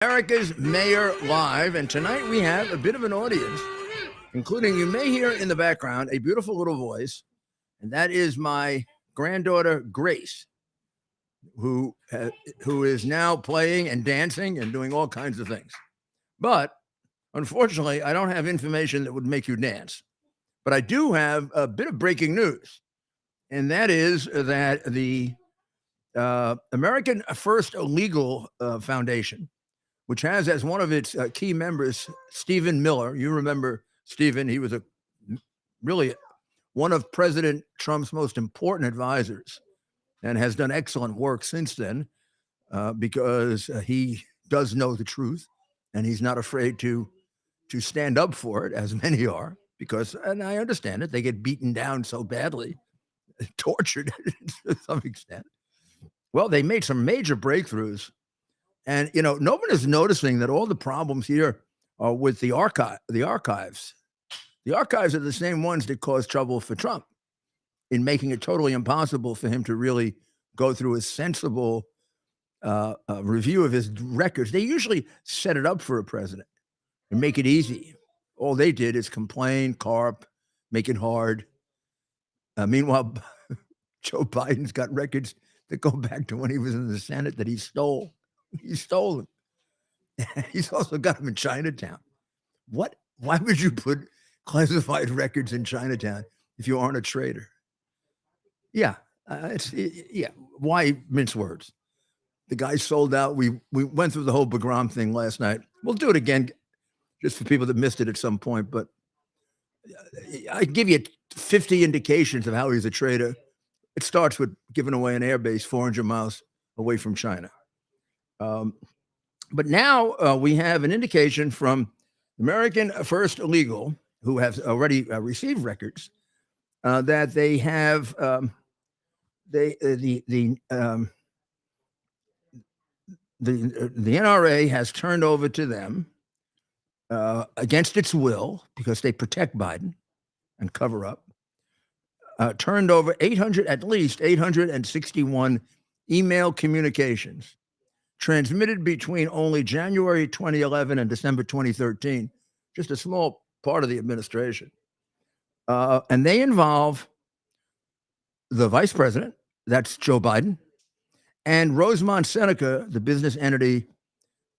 America's Mayor Live, and tonight we have a bit of an audience, including, you may hear in the background, a beautiful little voice, and that is my granddaughter, Grace, who is now playing and dancing and doing all kinds of things. But unfortunately, I don't have information that would make you dance. But I do have a bit of breaking news, and that is that the American First Legal Foundation, which has as one of its key members Stephen Miller. You remember Stephen? He was really one of President Trump's most important advisors, and has done excellent work since then because he does know the truth, and he's not afraid to stand up for it, as many are. Because, and I understand it, they get beaten down so badly, tortured to some extent. Well, they made some major breakthroughs. And, no one is noticing that all the problems here are with the archives. The archives are the same ones that caused trouble for Trump in making it totally impossible for him to really go through a sensible review of his records. They usually set it up for a president and make it easy. All they did is complain, carp, make it hard. Meanwhile, Joe Biden's got records that go back to when he was in the Senate that he stole. He stole them. He's also got them in Chinatown. What? Why would you put classified records in Chinatown if you aren't a traitor? Yeah, Why mince words? The guy sold out. We went through the whole Bagram thing last night. We'll do it again, just for people that missed it at some point. But I give you 50 indications of how he's a traitor. It starts with giving away an airbase 400 miles away from China. But now we have an indication from American First Legal, who has already received records, that they have the NRA has turned over to them against its will, because they protect Biden and cover up. Turned over at least 861 email communications transmitted between only January 2011 and December 2013, just a small part of the administration. And they involve the vice president, that's Joe Biden, and Rosemont Seneca, the business entity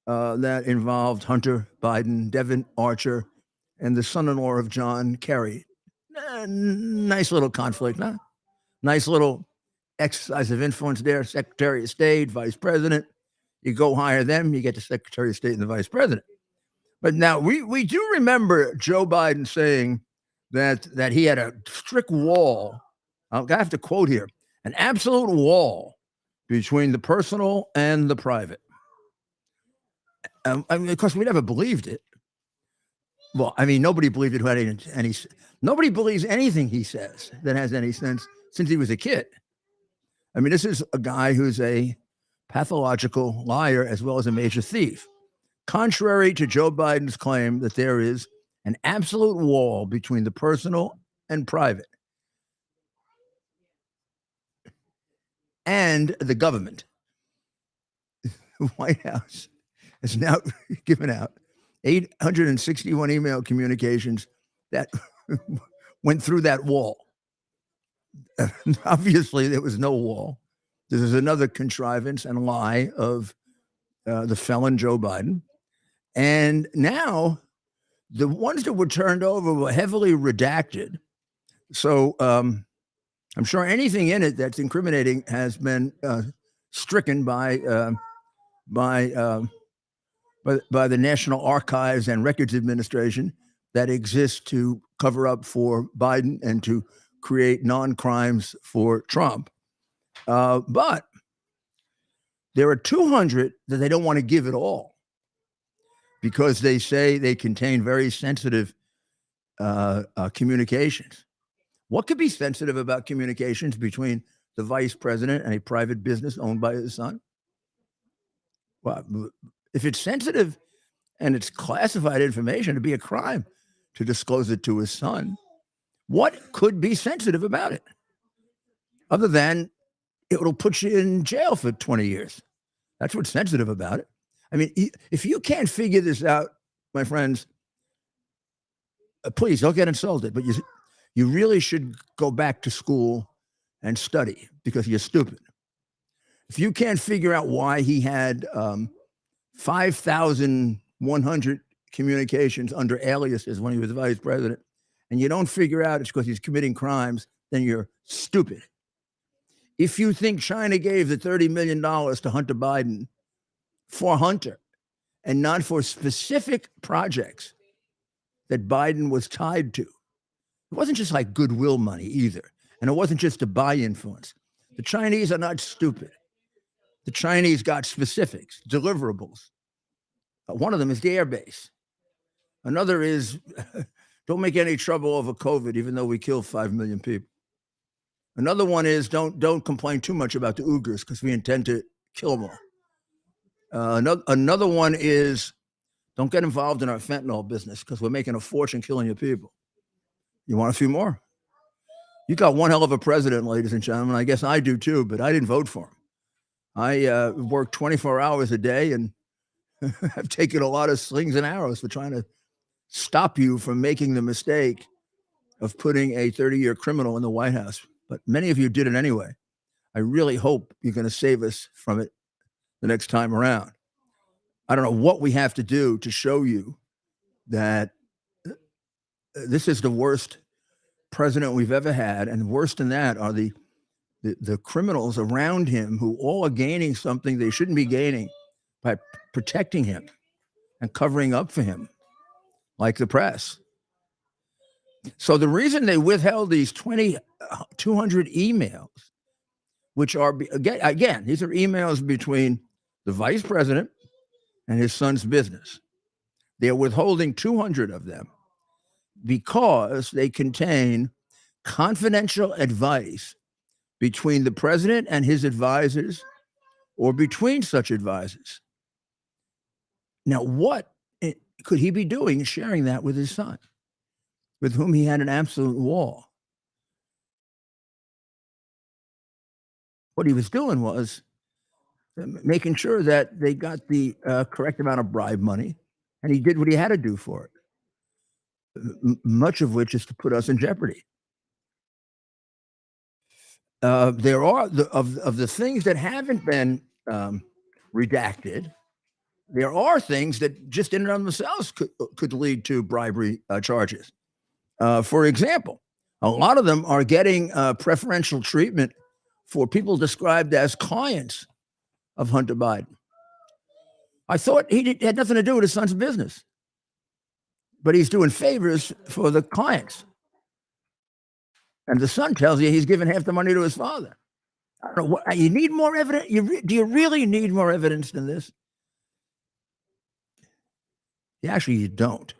that involved Hunter Biden, Devin Archer, and the son-in-law of John Kerry. Nice little conflict, huh? Nice little exercise of influence there. Secretary of State, vice president. You go hire them, you get the Secretary of State and the Vice President. But now we do remember Joe Biden saying that he had a strict wall. I have to quote here: an absolute wall between the personal and the private. Of course, we never believed it. Well, nobody believed it who had any. Nobody believes anything he says that has any sense since he was a kid. This is a guy who's a pathological liar as well as a major thief. Contrary to Joe Biden's claim that there is an absolute wall between the personal and private and the government, the White House has now given out 861 email communications that went through that wall. Obviously, there was no wall. This is another contrivance and lie of the felon Joe Biden. And now the ones that were turned over were heavily redacted. So I'm sure anything in it that's incriminating has been stricken by the National Archives and Records Administration that exists to cover up for Biden and to create non-crimes for Trump. But there are 200 that they don't want to give at all because they say they contain very sensitive communications. What could be sensitive about communications between the vice president and a private business owned by his son? Well, if it's sensitive and it's classified information, it'd be a crime to disclose it to his son. What could be sensitive about it? Other than it'll put you in jail for 20 years. That's what's sensitive about it. I mean, if you can't figure this out, my friends, please don't get insulted, but you really should go back to school and study because you're stupid. If you can't figure out why he had 5,100 communications under aliases when he was vice president, and you don't figure out it's because he's committing crimes, then you're stupid. If you think China gave the $30 million to Hunter Biden for Hunter and not for specific projects that Biden was tied to, it wasn't just like goodwill money either. And it wasn't just to buy influence. The Chinese are not stupid. The Chinese got specifics, deliverables. One of them is the airbase. Another is don't make any trouble over COVID, even though we killed 5 million people. Another one is don't complain too much about the Uyghurs because we intend to kill them all. Another one is don't get involved in our fentanyl business because we're making a fortune killing your people. You want a few more? You got one hell of a president, ladies and gentlemen. I guess I do too, but I didn't vote for him. I work 24 hours a day and I've taken a lot of slings and arrows for trying to stop you from making the mistake of putting a 30-year criminal in the White House. But many of you did it anyway. I really hope you're going to save us from it the next time around. I don't know what we have to do to show you that this is the worst president we've ever had. And worse than that are the criminals around him who all are gaining something they shouldn't be gaining by protecting him and covering up for him, like the press. So the reason they withheld these 200 emails, which are, again, these are emails between the vice president and his son's business. They're withholding 200 of them because they contain confidential advice between the president and his advisors or between such advisors. Now, what could he be doing sharing that with his son, with whom he had an absolute wall? What he was doing was making sure that they got the correct amount of bribe money, and he did what he had to do for it, much of which is to put us in jeopardy. There are of the things that haven't been redacted. There are things that just in and of themselves could lead to bribery charges. For example, a lot of them are getting preferential treatment for people described as clients of Hunter Biden. I thought he had nothing to do with his son's business, but he's doing favors for the clients. And the son tells you he's giving half the money to his father. I don't know what you need more evidence. Do you really need more evidence than this? Actually, you don't.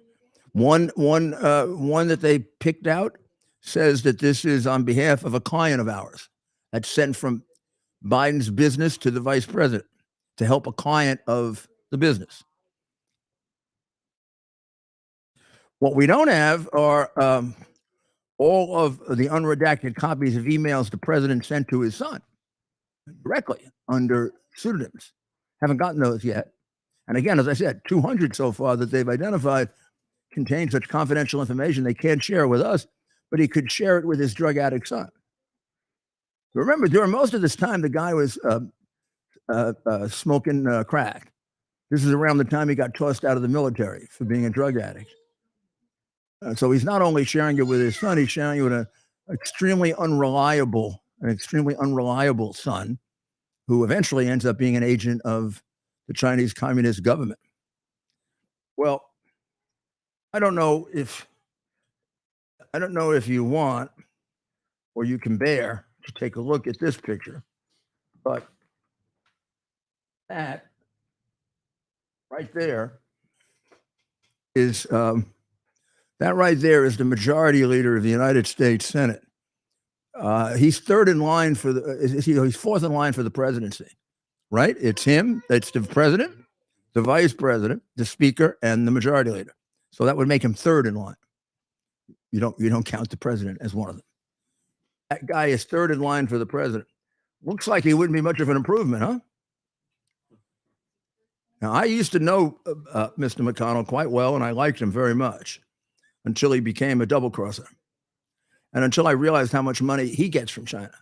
One that they picked out says that this is on behalf of a client of ours that's sent from Biden's business to the vice president to help a client of the business. What we don't have are all of the unredacted copies of emails the president sent to his son directly under pseudonyms. Haven't gotten those yet. And again, as I said, 200 so far that they've identified contain such confidential information they can't share with us, but he could share it with his drug addict son. Remember, during most of this time, the guy was smoking crack. This is around the time he got tossed out of the military for being a drug addict. So he's not only sharing it with his son, he's sharing it with an extremely unreliable son who eventually ends up being an agent of the Chinese Communist government. Well, I don't know if you want or you can bear to take a look at this picture, but that right there is the majority leader of the United States Senate. He's third in line for he's fourth in line for the presidency, right? It's him. It's the president, the vice president, the speaker, and the majority leader. So that would make him third in line. You don't count the president as one of them. That guy is third in line for the president. Looks like he wouldn't be much of an improvement, huh? Now, I used to know Mr. McConnell quite well, and I liked him very much until he became a double crosser. And until I realized how much money he gets from China,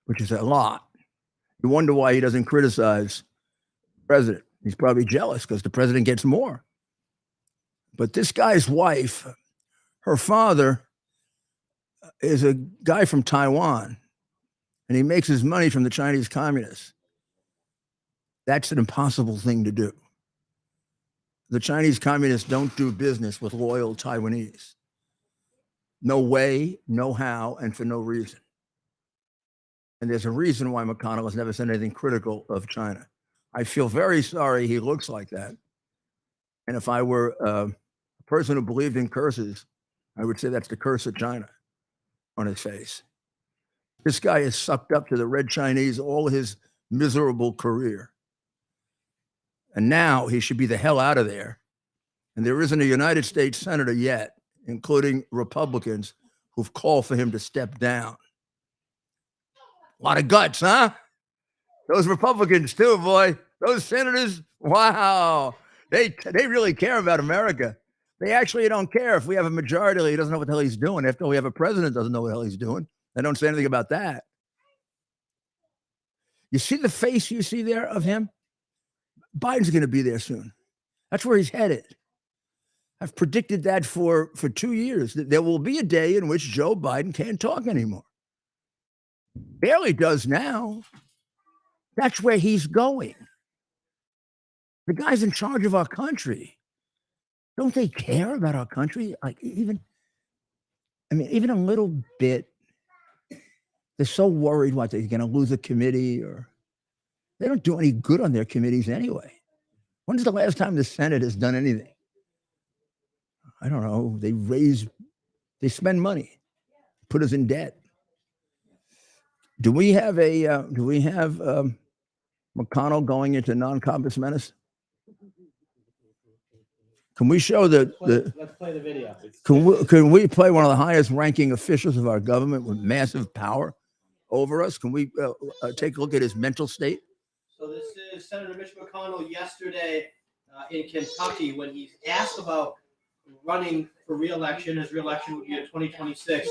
which is a lot. You wonder why he doesn't criticize the president. He's probably jealous because the president gets more. But this guy's wife, her father is a guy from Taiwan, and he makes his money from the Chinese communists. That's an impossible thing to do. The Chinese communists don't do business with loyal Taiwanese. No way, no how, and for no reason. And there's a reason why McConnell has never said anything critical of China. I feel very sorry he looks like that. And if I were a person who believed in curses, I would say that's the curse of China on his face. This guy is sucked up to the Red Chinese all his miserable career. And now he should be the hell out of there. And there isn't a United States senator yet, including Republicans, who've called for him to step down. A lot of guts, huh? Those Republicans too, boy. Those senators, wow. They really care about America. They actually don't care if we have a majority leader who doesn't know what the hell he's doing. After all, we have a president who doesn't know what the hell he's doing. They don't say anything about that. You see the face you see there of him? Biden's going to be there soon. That's where he's headed. I've predicted that for 2 years, that there will be a day in which Joe Biden can't talk anymore. Barely does now. That's where he's going. The guy's in charge of our country. Don't they care about our country? Like even a little bit. They're so worried what they're going to lose a committee, or they don't do any good on their committees anyway. When's the last time the Senate has done anything? I don't know. They spend money, put us in debt. Do we have McConnell going into non-compos menace? Can we show let's play the video. Can we play one of the highest ranking officials of our government with massive power over us? Can we take a look at his mental state? So this is Senator Mitch McConnell yesterday in Kentucky when he's asked about running for re-election. His re-election would be in 2026.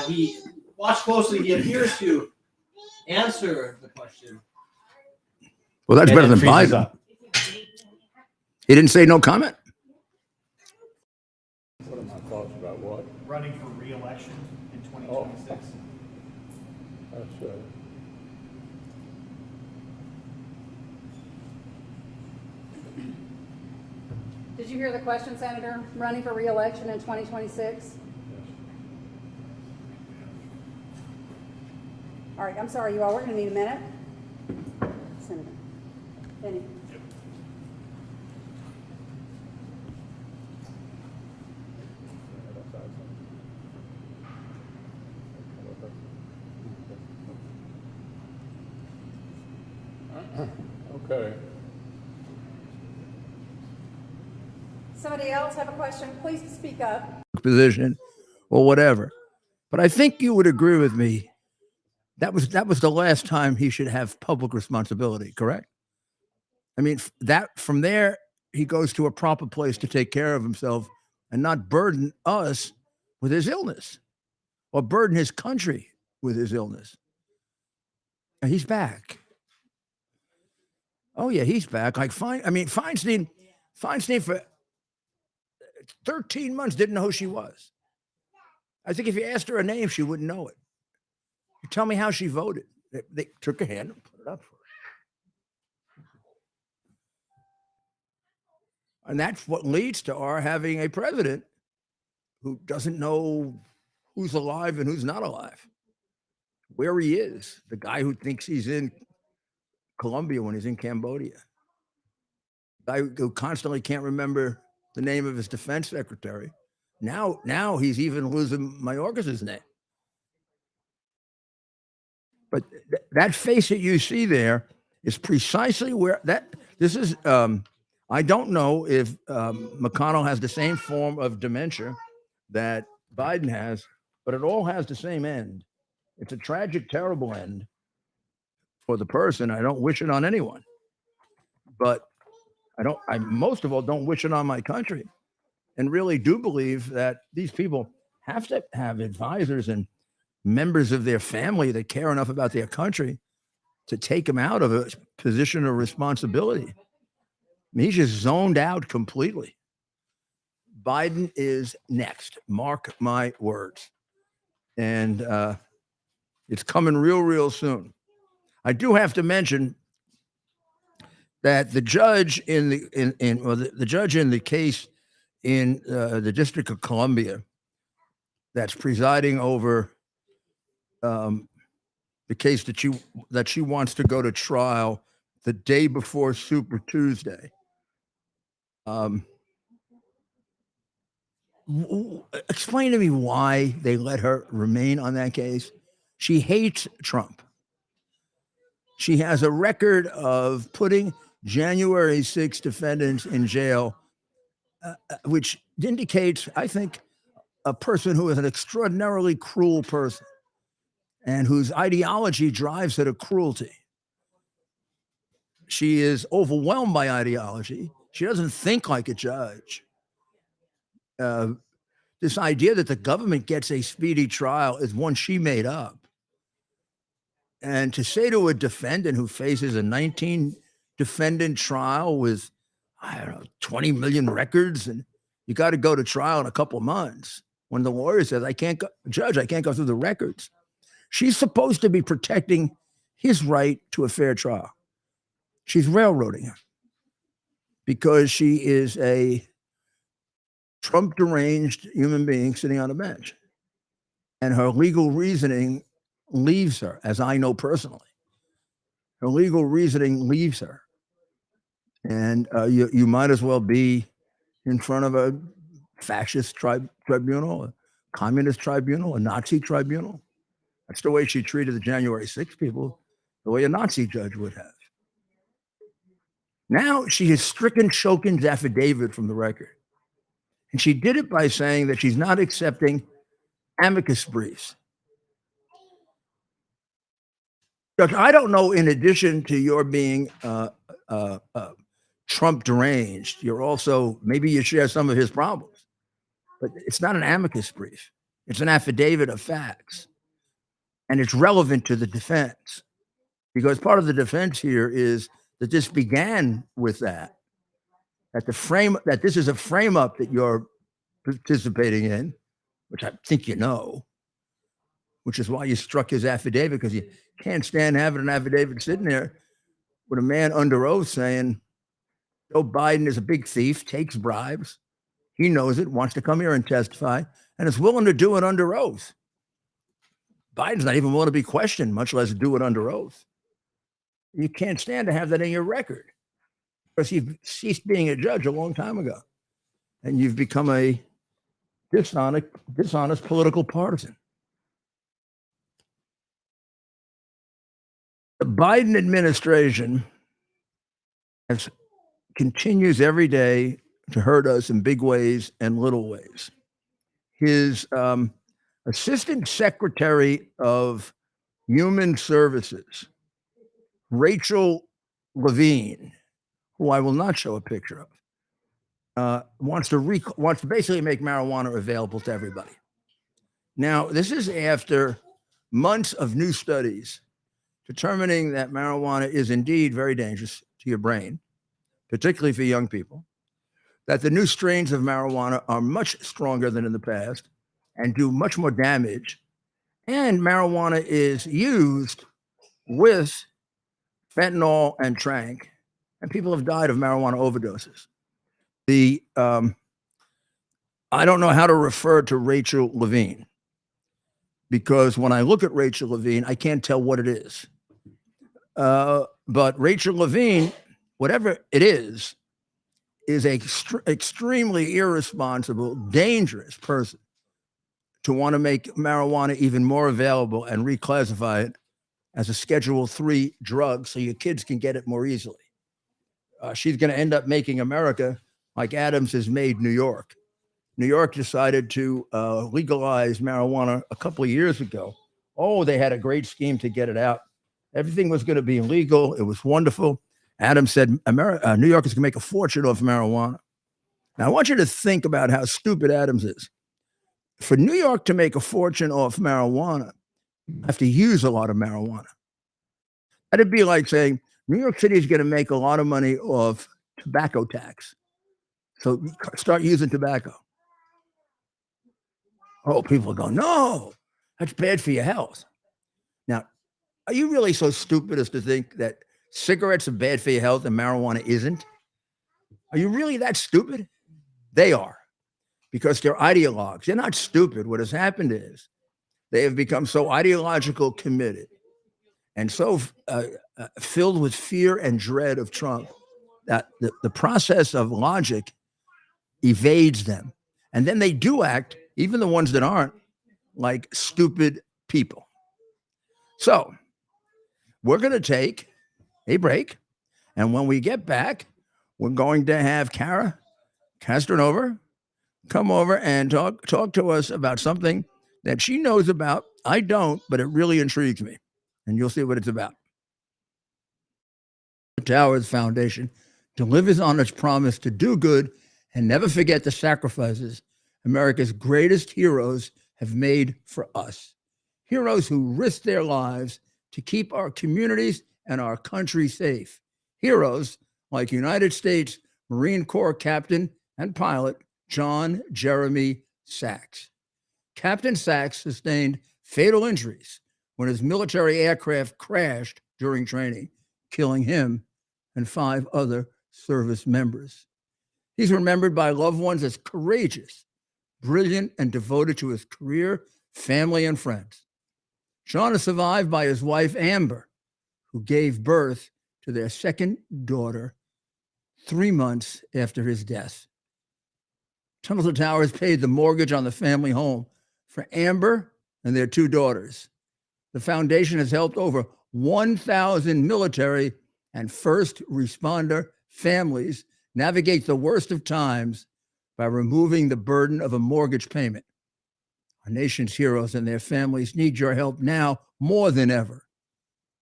He watched closely. He appears to answer the question. Well, that's better than Biden. He didn't say no comment. What are my thoughts about what? Running for re-election in 2026. That's Did you hear the question, Senator? Running for re-election in 2026? All right, I'm sorry, you all. We're going to need a minute. Senator. Benny. Yep. Okay. Somebody else have a question? Please speak up. Position or whatever. But I think you would agree with me. That was the last time he should have public responsibility, correct? I mean, that from there, he goes to a proper place to take care of himself and not burden us with his illness or burden his country with his illness. And he's back. Oh, yeah, he's back. Like, Feinstein for 13 months didn't know who she was. I think if you asked her a name, she wouldn't know it. You tell me how she voted. They took her hand and put it up for her. And that's what leads to our having a president who doesn't know who's alive and who's not alive, where he is. The guy who thinks he's in Colombia when he's in Cambodia. The guy who constantly can't remember the name of his defense secretary. Now he's even losing Mayorkas's name. But that face that you see there is precisely where this is. I don't know if McConnell has the same form of dementia that Biden has, but it all has the same end. It's a tragic, terrible end for the person. I don't wish it on anyone. but I most of all don't wish it on my country, and really do believe that these people have to have advisors and members of their family that care enough about their country to take them out of a position of responsibility. I mean, he's just zoned out completely. Biden is next. Mark my words. And it's coming real, real soon. I do have to mention that the judge in the judge in the case in the District of Columbia that's presiding over the case that she wants to go to trial the day before Super Tuesday. Explain to me why they let her remain on that case. She hates Trump. She has a record of putting January 6 defendants in jail, which indicates, I think, a person who is an extraordinarily cruel person and whose ideology drives her to cruelty. She is overwhelmed by ideology. She doesn't think like a judge. This idea that the government gets a speedy trial is one she made up. And to say to a defendant who faces a 19 defendant trial with, I don't know, 20 million records, and you got to go to trial in a couple of months, when the lawyer says, Judge, I can't go through the records. She's supposed to be protecting his right to a fair trial. She's railroading him because she is a Trump deranged human being sitting on a bench. And her legal reasoning leaves her, as I know personally. Her legal reasoning leaves her. And you might as well be in front of a fascist tribunal, a communist tribunal, a Nazi tribunal. That's the way she treated the January 6 people, the way a Nazi judge would have. Now she has stricken Shokin's affidavit from the record. And she did it by saying that she's not accepting amicus briefs. Judge, I don't know, in addition to your being Trump deranged, you're also, maybe you share some of his problems, but it's not an amicus brief. It's an affidavit of facts. And it's relevant to the defense, because part of the defense here is that this began with that this is a frame up that you're participating in, which I think you know, which is why you struck his affidavit, because you can't stand having an affidavit sitting there with a man under oath saying Joe Biden is a big thief, takes bribes. He knows it, wants to come here and testify, and is willing to do it under oath. Biden's not even willing to be questioned, much less do it under oath. You can't stand to have that in your record, because you've ceased being a judge a long time ago, and you've become a dishonest political partisan. The Biden administration continues every day to hurt us in big ways and little ways. His Assistant Secretary of Human Services, Rachel Levine, who I will not show a picture of, wants to basically make marijuana available to everybody. Now, this is after months of new studies determining that marijuana is indeed very dangerous to your brain, particularly for young people, that the new strains of marijuana are much stronger than in the past and do much more damage. And marijuana is used with fentanyl and tranq, and people have died of marijuana overdoses. I don't know how to refer to Rachel Levine, because when I look at Rachel Levine, I can't tell what it is. But Rachel Levine, whatever it is an extremely irresponsible, dangerous person to want to make marijuana even more available and reclassify it as a Schedule III drug so your kids can get it more easily. She's going to end up making America like Adams has made New York. New York decided to legalize marijuana a couple of years ago. Oh, they had a great scheme to get it out. Everything was going to be legal. It was wonderful. Adams said New Yorkers can make a fortune off marijuana. Now, I want you to think about how stupid Adams is. For New York to make a fortune off marijuana, you have to use a lot of marijuana. That'd be like saying New York City is going to make a lot of money off tobacco tax. So start using tobacco. Oh, people go, no, that's bad for your health. Now, are you really so stupid as to think that cigarettes are bad for your health and marijuana isn't? Are you really that stupid? They are, because they're ideologues. They're not stupid. What has happened is they have become so ideological committed and so filled with fear and dread of Trump that the process of logic evades them. And then they do act, even the ones that aren't, like stupid people. So we're going to take a break. And when we get back, we're going to have Kara Castronova come over and talk to us about something that she knows about. I don't, but it really intrigues me. And you'll see what it's about. The Towers Foundation delivers on its promise to do good and never forget the sacrifices America's greatest heroes have made for us. Heroes who risked their lives to keep our communities and our country safe. Heroes like United States Marine Corps Captain and pilot John Jeremy Sachs. Captain Sachs sustained fatal injuries when his military aircraft crashed during training, killing him and 5 other service members. He's remembered by loved ones as courageous, brilliant, and devoted to his career, family, and friends. Sean is survived by his wife, Amber, who gave birth to their second daughter 3 months after his death. Tunnel to Towers paid the mortgage on the family home for Amber and their 2 daughters. The foundation has helped over 1,000 military and first responder families navigate the worst of times by removing the burden of a mortgage payment. Our nation's heroes and their families need your help now more than ever.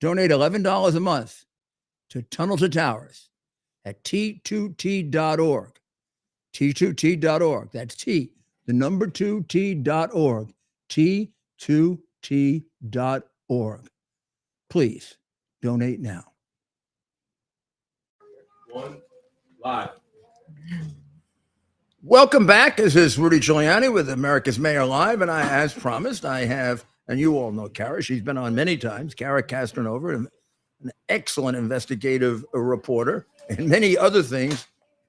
Donate $11 a month to Tunnel to Towers at T2T.org. T2T.org. That's T, the number 2T.org. T2T.org. Please donate now. Live. Welcome back. This is Rudy Giuliani with America's Mayor Live. And as promised, I have, and you all know Kara, she's been on many times, Kara Castronova, an excellent investigative reporter, and many other things,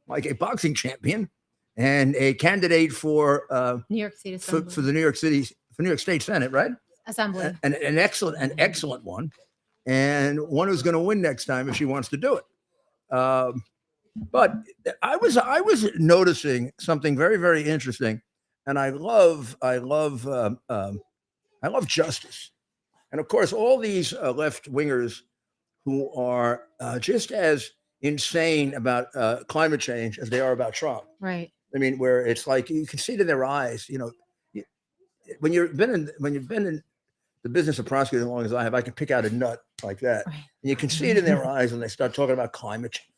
like a boxing champion and a candidate for New York State Assembly. for the New York State Senate, right? Assembly. And an excellent one, and one who's going to win next time if she wants to do it. But I was noticing something very, very interesting, and I love justice, and of course all these left wingers who are just as insane about climate change as they are about Trump. Right. I mean, where it's like you can see it in their eyes. You know, when you've been in the business of prosecuting as long as I have, I can pick out a nut like that, Right. and you can see it in their eyes when they start talking about climate change.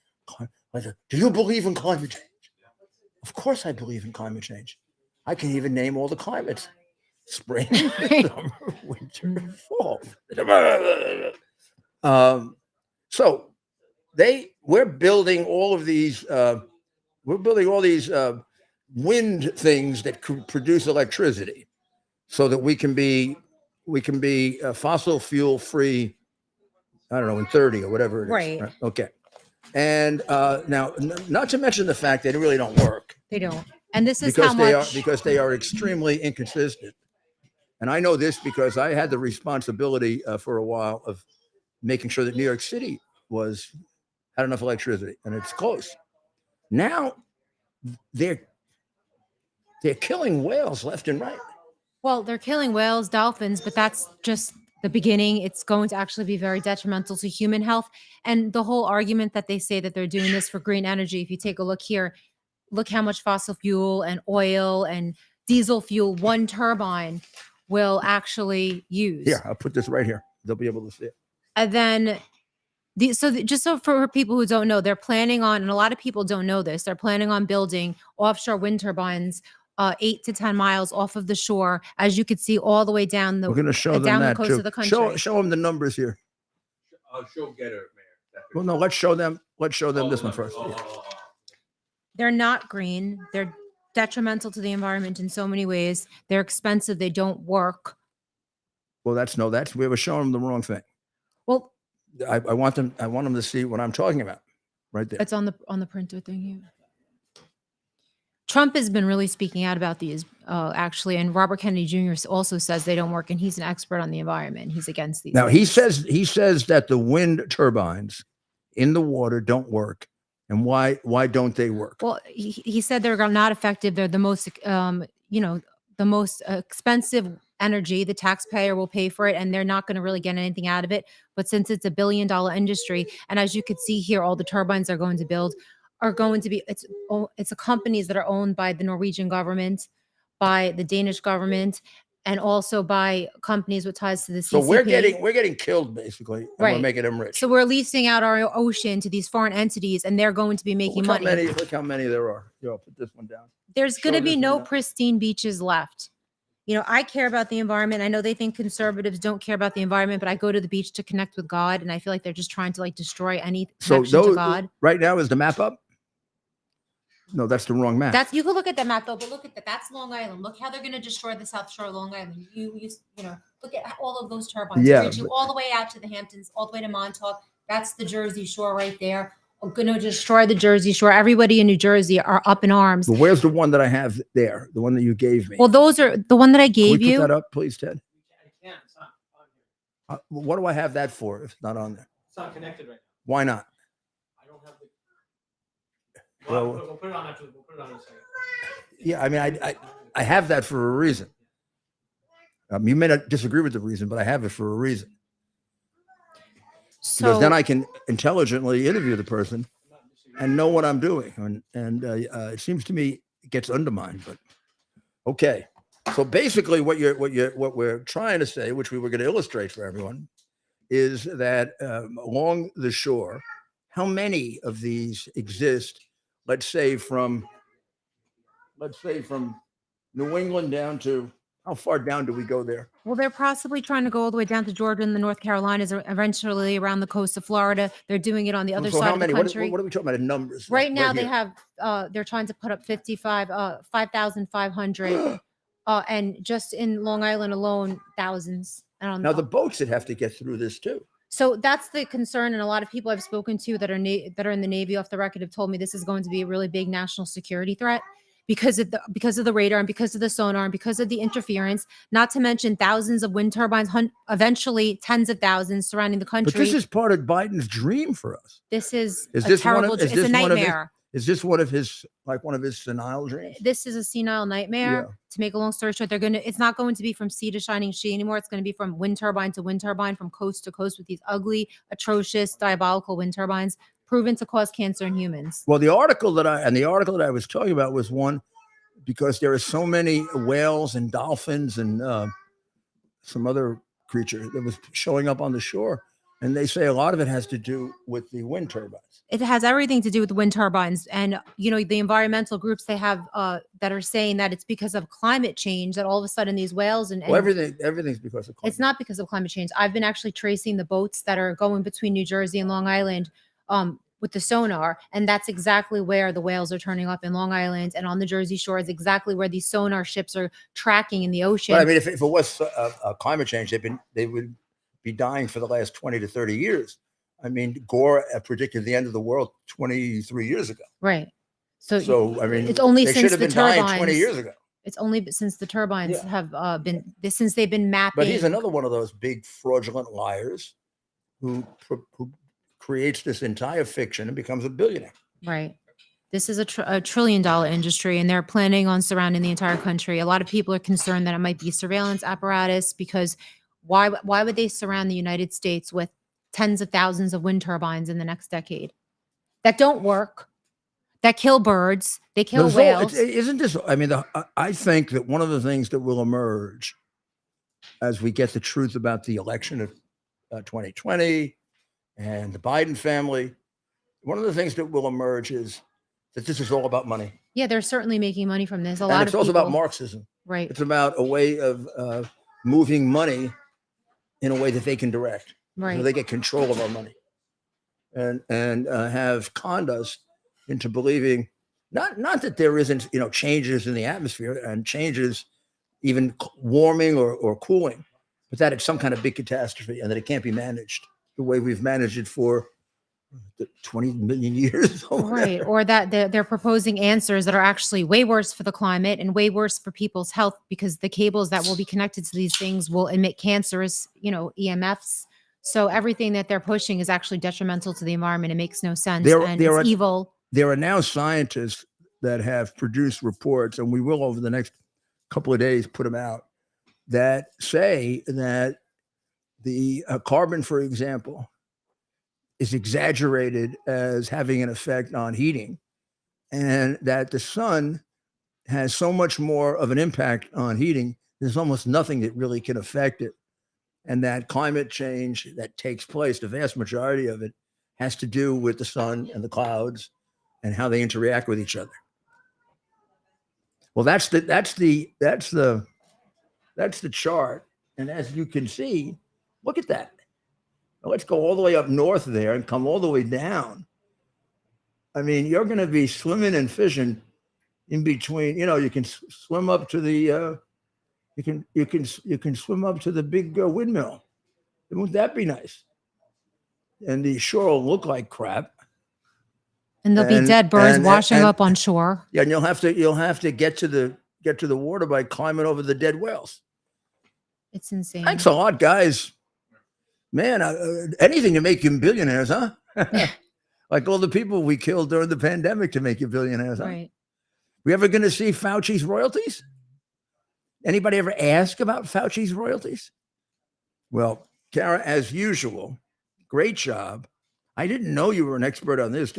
Like, do you believe in climate change? Of course I believe in climate change. I can even name all the climates: spring, summer, winter, fall. So we're building all of these. We're building all these wind things that could produce electricity, so that we can be fossil fuel free. I don't know, in 30 or whatever it is. Right. Okay. And now, not to mention the fact that they really don't work. They don't. And this is because how they much. because they are extremely inconsistent. And I know this because I had the responsibility for a while of making sure that New York City had enough electricity, and it's close. Now they're killing whales left and right. Well, they're killing whales, dolphins, but that's just the beginning. It's going to actually be very detrimental to human health. And the whole argument that they say that they're doing this for green energy, if you take a look here, look how much fossil fuel and oil and diesel fuel one turbine will actually use. Here, I'll put this right here. They'll be able to see it. And then Just so for people who don't know, they're planning on, and a lot of people don't know this, they're planning on building offshore wind turbines 8 to 10 miles off of the shore, as you could see, all the way down We're going to show them down the that coast too. of the country. Show them the numbers here. I'll show get her, Mayor. Well, no, let's show them. Let's show them Oh, this one no. first. Oh, Yeah. oh, oh, They're not green. They're detrimental to the environment in so many ways. They're expensive. They don't work. Well, that's we were showing them the wrong thing. Well, I want them to see what I'm talking about right there. it's on the printer thing here. Trump has been really speaking out about these, actually, and Robert Kennedy Jr. also says they don't work, and he's an expert on the environment. He's against these. Now things. he says that the wind turbines in the water don't work, and why don't they work? Well, he said they're not effective. They're the most, the most expensive energy. The taxpayer will pay for it, and they're not going to really get anything out of it. But since it's $1 billion industry, and as you could see here, all the turbines they're going to build are going to be it's companies that are owned by the Norwegian government, by the Danish government, and also by companies with ties to the CCP. So we're getting killed basically, and we're Right. making them rich. So we're leasing out our ocean to these foreign entities, and they're going to be making money. Look how many there are. Yo, put this one down. There's Show going to be this one no down. pristine beaches left. I care about the environment. I know they think conservatives don't care about the environment, but I go to the beach to connect with God, and I feel like they're just trying to destroy any So connection to God. right now is the map up? No, that's the wrong map. You can look at the map though, but look at that. That's Long Island. Look how they're going to destroy the South Shore of Long Island. Look at all of those turbines. Yeah, Reaching all the way out to the Hamptons, all the way to Montauk. That's the Jersey Shore right there. We're going to destroy the Jersey Shore. Everybody in New Jersey are up in arms. But where's the one that I have there? The one that you gave me. Well, those are the one that I Can gave we put you. that up, please, Ted? I can't. It's not on here. What do I have that for if it's not on there? It's not connected right now. Why not? I don't have the. Well- We'll put it on after. We'll put it on in a second. Yeah, I mean, I have that for a reason. You may not disagree with the reason, but I have it for a reason. Because So then I can intelligently interview the person and know what I'm doing. And it seems to me it gets undermined. But okay, so basically, what we're trying to say, which we were going to illustrate for everyone, is that along the shore, how many of these exist? Let's say from New England down to how far down do we go there? Well, they're possibly trying to go all the way down to Georgia and the North Carolinas, or eventually around the coast of Florida. They're doing it on the other So side how of the many? country. What are we talking about in numbers? Right now, they here? have they're trying to put up 5,500, and just in Long Island alone, thousands. Now the boats that have to get through this too. So that's the concern, and a lot of people I've spoken to that are in the Navy off the record have told me this is going to be a really big national security threat because of the radar and because of the sonar and because of the interference. Not to mention thousands of wind turbines, eventually tens of thousands surrounding the country. But this is part of Biden's dream for us. This is Is a this one of- terrible. is It's this a one of his- nightmare. Is this one of his senile dreams? This is a senile nightmare. Yeah. To make a long story short, it's not going to be from sea to shining sea anymore. It's going to be from wind turbine to wind turbine, from coast to coast, with these ugly, atrocious, diabolical wind turbines proven to cause cancer in humans. Well, the article that I was talking about was one because there are so many whales and dolphins and some other creature that was showing up on the shore, and they say a lot of it has to do with the wind turbines. It has everything to do with the wind turbines, and the environmental groups they have that are saying that it's because of climate change that all of a sudden these whales and Well, everything's because of climate. it's not because of climate change. I've been actually tracing the boats that are going between New Jersey and Long Island with the sonar, and that's exactly where the whales are turning up in Long Island and on the Jersey Shore is exactly where these sonar ships are tracking in the ocean. But I mean, if it was climate change, they would be dying for the last 20 to 30 years. I mean, Gore predicted the end of the world 23 years ago. Right. So I mean, it's only they since should have the been dying turbines 20 years ago. It's only since the turbines Yeah. have since they've been mapping. But he's another one of those big fraudulent liars who creates this entire fiction and becomes a billionaire. Right. This is a $1 trillion industry, and they're planning on surrounding the entire country. A lot of people are concerned that it might be surveillance apparatus because why would they surround the United States with tens of thousands of wind turbines in the next decade that don't work, that kill birds, they kill whales? Isn't this? I mean, I think that one of the things that will emerge as we get the truth about the election of 2020 and the Biden family. One of the things that will emerge is that this is all about money. Yeah, they're certainly making money from this. A And lot it's of also people, about Marxism. right? It's about a way of moving money in a way that they can direct. So Right. they get control of our money and have conned us into believing not that there isn't, changes in the atmosphere and changes even warming or cooling, but that it's some kind of big catastrophe and that it can't be managed the way we've managed it for 20 million years. Right. Or that they're proposing answers that are actually way worse for the climate and way worse for people's health, because the cables that will be connected to these things will emit cancerous, EMFs. So everything that they're pushing is actually detrimental to the environment. It makes no sense. And it's evil. There are now scientists that have produced reports, and we will over the next couple of days put them out, that say that the carbon, for example, is exaggerated as having an effect on heating, and that the sun has so much more of an impact on heating. There's almost nothing that really can affect it. And that climate change that takes place, the vast majority of it has to do with the sun and the clouds and how they interact with each other. Well, that's the chart. And as you can see, look at that. Now let's go all the way up north there and come all the way down. I mean, you're going to be swimming and fishing in between. You can swim up to the you can swim up to the big windmill. Wouldn't that be nice? And the shore will look like crap. And there'll be dead birds washing up on shore. Yeah, and you'll have to get to the water by climbing over the dead whales. It's insane. Thanks a lot, guys. Man, anything to make you billionaires, huh? Like all the people we killed during the pandemic to make you billionaires, huh? Right. We ever going to see Fauci's royalties? Anybody ever ask about Fauci's royalties? Well, Kara, as usual, great job. I didn't know you were an expert on this.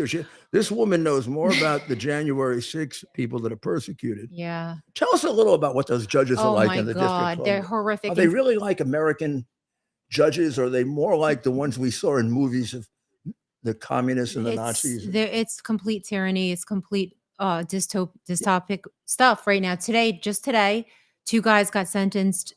This woman knows more about the January 6 people that are persecuted. Yeah. Tell us a little about what those judges are like in the district. They're horrific. Are they really like American judges, or are they more like the ones we saw in movies of the communists and the Nazis? It's complete tyranny. It's complete dystopic stuff right now. Just today, 2 guys got sentenced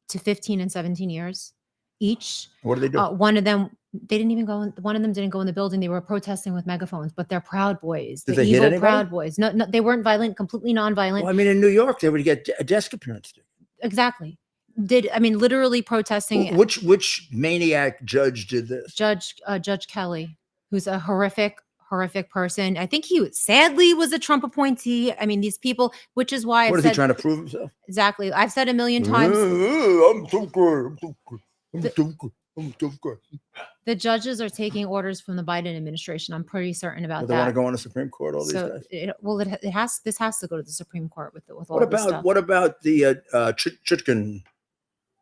to 15 and 17 years each. What do they do? One of them, one of them didn't go in the building. They were protesting with megaphones, but they're Proud Boys. Did they hit anybody? Proud Boys. No, they weren't violent, completely non-violent. Well, I mean, in New York, they would get a desk appearance. Exactly. Literally protesting. Which maniac judge did this? Judge Kelly, who's a horrific person. I think he sadly was a Trump appointee. I mean, these people, which is why What is he trying to prove himself? Exactly. I've said a million times. I'm so good. I'm so good. The judges are taking orders from the Biden administration. I'm pretty certain about They that. want to go on the Supreme Court. All these guys. This has to go to the Supreme Court with all What this stuff. about the Chutkin,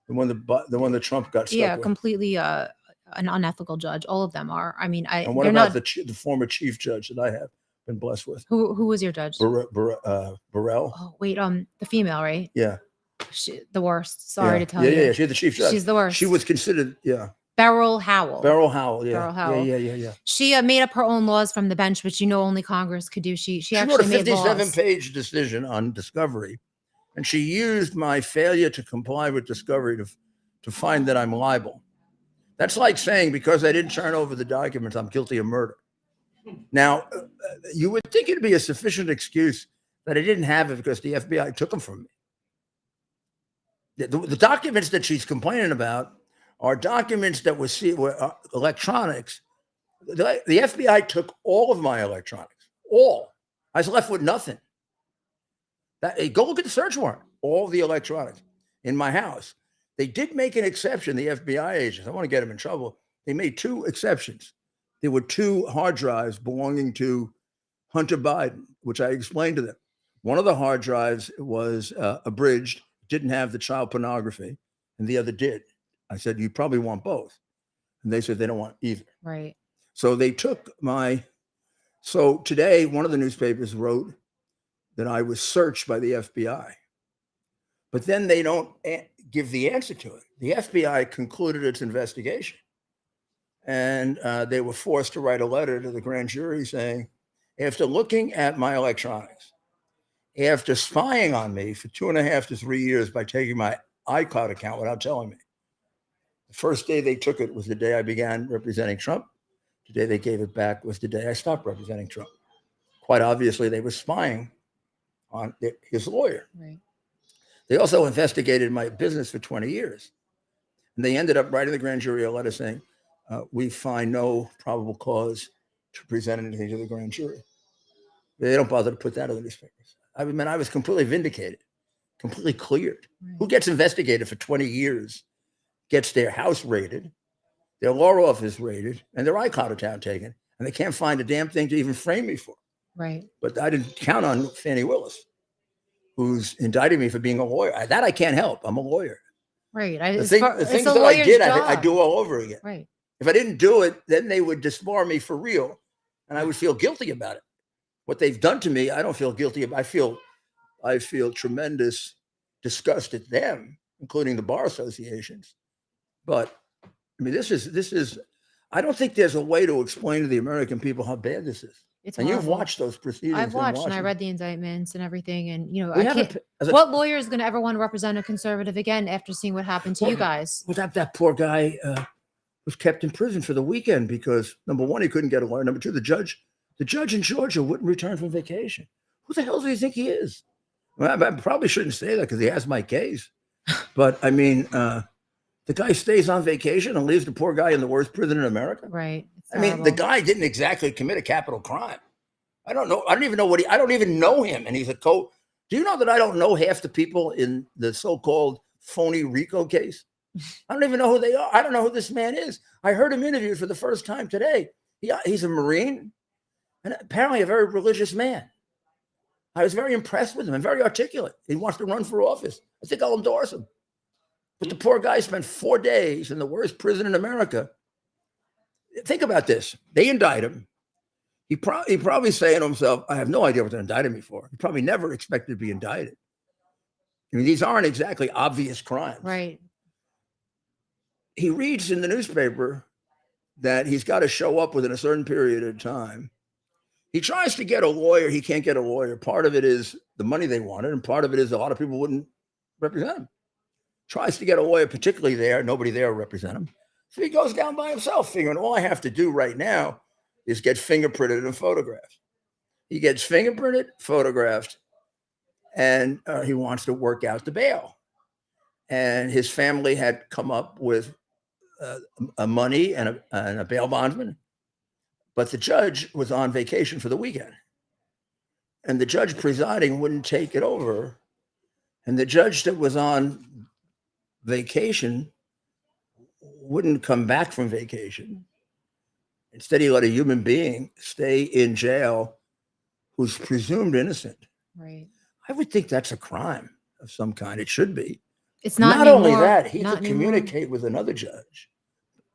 the one that Trump got stuck with? Completely an unethical judge. All of them are. I mean, And what about the former chief judge that I have been blessed with? Who was your judge? Burrell. Oh wait, the female, right? Yeah. The worst. Sorry to tell you. Yeah. She's the chief judge. She's the worst. She was considered. Yeah. Beryl Howell. Yeah. Beryl Howell. Yeah. She made up her own laws from the bench, which only Congress could do. She actually wrote a made laws. 57-page decision on discovery, and she used my failure to comply with discovery to find that I'm liable. That's like saying because I didn't turn over the documents, I'm guilty of murder. Now, you would think it'd be a sufficient excuse that I didn't have it because the FBI took them from me. The documents that she's complaining about are documents that were electronics. The FBI took all of my electronics, all. I was left with nothing. Go look at the search warrant, all the electronics in my house. They did make an exception, the FBI agents. I want to get them in trouble. They made 2 exceptions. There were 2 hard drives belonging to Hunter Biden, which I explained to them. One of the hard drives was abridged, didn't have the child pornography, and the other did. I said, you probably want both. And they said they don't want either. Right. So they took so today, one of the newspapers wrote that I was searched by the FBI. But then they don't give the answer to it. The FBI concluded its investigation. And they were forced to write a letter to the grand jury saying, after looking at my electronics, after spying on me for 2.5 to 3 years by taking my iCloud account without telling me, the first day they took it was the day I began representing Trump. The day they gave it back was the day I stopped representing Trump. Quite obviously, they were spying on his lawyer. Right. They also investigated my business for 20 years. And they ended up writing the grand jury a letter saying, we find no probable cause to present anything to the grand jury. They don't bother to put that in the newspapers. I mean, I was completely vindicated, completely cleared. Right. Who gets investigated for 20 years, gets their house raided, their law office raided, and their iCloud account taken, and they can't find a damn thing to even frame me for. Right. But I didn't count on Fannie Willis, who's indicted me for being a lawyer. That I can't help. I'm a lawyer. Right. The It's things a that I lawyer's did, job. I do all over again. Right. If I didn't do it, then they would disbar me for real, and I would feel guilty about it. What they've done to me, I don't feel guilty about. I feel tremendous disgust at them, including the bar associations. But I mean, this is. I don't think there's a way to explain to the American people how bad this is. It's And you've horrible. watched those proceedings. I've in watched and I Washington. read the indictments and everything. And, you know, We I haven't can't. as a- What lawyer is going to ever want to represent a conservative again after seeing what happened to you guys? Well, that poor guy was kept in prison for the weekend because number one, he couldn't get a lawyer. Number two, the judge in Georgia wouldn't return from vacation. Who the hell do you think he is? Well, I probably shouldn't say that because he has my case. But I mean, the guy stays on vacation and leaves the poor guy in the worst prison in America. Right. It's I mean, the terrible. guy didn't exactly commit a capital crime. I don't know. I don't even know I don't even know him. And he's do you know that I don't know half the people in the so-called phony RICO case? I don't even know who they are. I don't know who this man is. I heard him interviewed for the first time today. He's a Marine and apparently a very religious man. I was very impressed with him and very articulate. He wants to run for office. I think I'll endorse him. But the poor guy spent 4 days in the worst prison in America. Think about this. They indict him. He probably saying to himself, I have no idea what they're indicting me for. He probably never expected to be indicted. I mean, these aren't exactly obvious crimes. Right. He reads in the newspaper that he's got to show up within a certain period of time. He tries to get a lawyer. He can't get a lawyer. Part of it is the money they wanted, and part of it is a lot of people wouldn't represent him. Tries to get a lawyer, particularly there. Nobody there will represent him. So he goes down by himself, figuring all I have to do right now is get fingerprinted and photographed. He gets fingerprinted, photographed, and he wants to work out the bail. And his family had come up with money and a bail bondsman, but the judge was on vacation for the weekend. And the judge presiding wouldn't take it over. And the judge that was on vacation wouldn't come back from vacation. Instead, he let a human being stay in jail who's presumed innocent. Right. I would think that's a crime of some kind. It should be. It's not Not only anymore. that, he Not could anymore. communicate with another judge,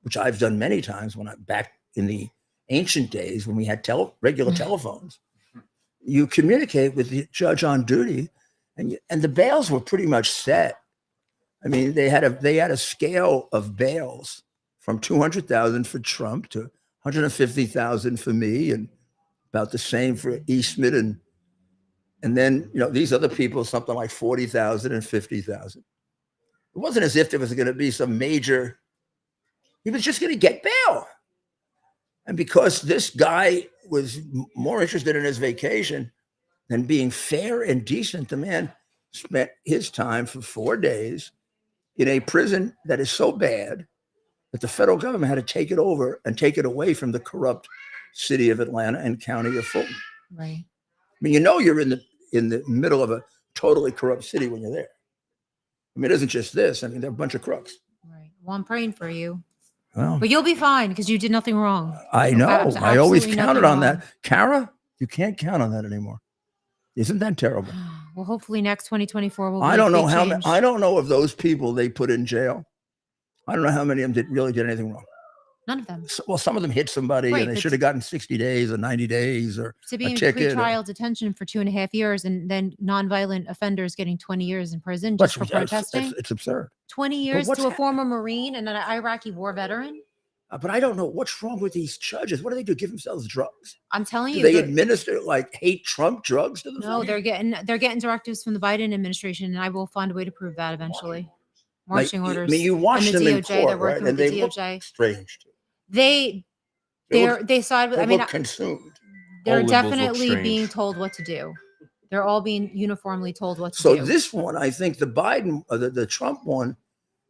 which I've done many times when I'm back in the ancient days when we had regular telephones. You communicate with the judge on duty, and the bails were pretty much set. I mean, they had a scale of bails from 200,000 for Trump to 150,000 for me, and about the same for Eastman, and then these other people something like 40,000 and 50,000. It wasn't as if there was going to be some major. He was just going to get bail, and because this guy was more interested in his vacation than being fair and decent, the man spent his time for 4 days in a prison that is so bad that the federal government had to take it over and take it away from the corrupt city of Atlanta and county of Fulton. Right. I mean, you're in the middle of a totally corrupt city when you're there. I mean, it isn't just this. I mean, they're a bunch of crooks. Right. Well, I'm praying for you. Well, But you'll be fine because you did nothing wrong. I know. I always Absolutely counted nothing on wrong. that. Kara, you can't count on that anymore. Isn't that terrible? Well, hopefully next 2024 will be I don't a know big how change. I don't know if those people they put in jail. I don't know how many of them really did anything wrong. None of them. Well, some of them hit somebody Right, and they but should have gotten 60 days or 90 days or To be a in ticket. pretrial detention for 2.5 years and then nonviolent offenders getting 20 years in prison What's- just for protesting. It's absurd. 20 years what's to a hap- former Marine and an Iraqi war veteran. But I don't know what's wrong with these judges. What do they do? Give themselves drugs? I'm telling Do you, they they're- administer like hate Trump drugs to no, themselves? they're getting directives from the Biden administration, and I will find a way to prove that eventually. Like, Marching I orders. mean, you watch and the them in DOJ, they're court, working right? And with they the look DOJ. strange. They look- they side with. They I mean, look consumed. they're All liberals look definitely being strange. told what to do. They're all being uniformly told what to So do. this one, I think the Biden, the Trump one,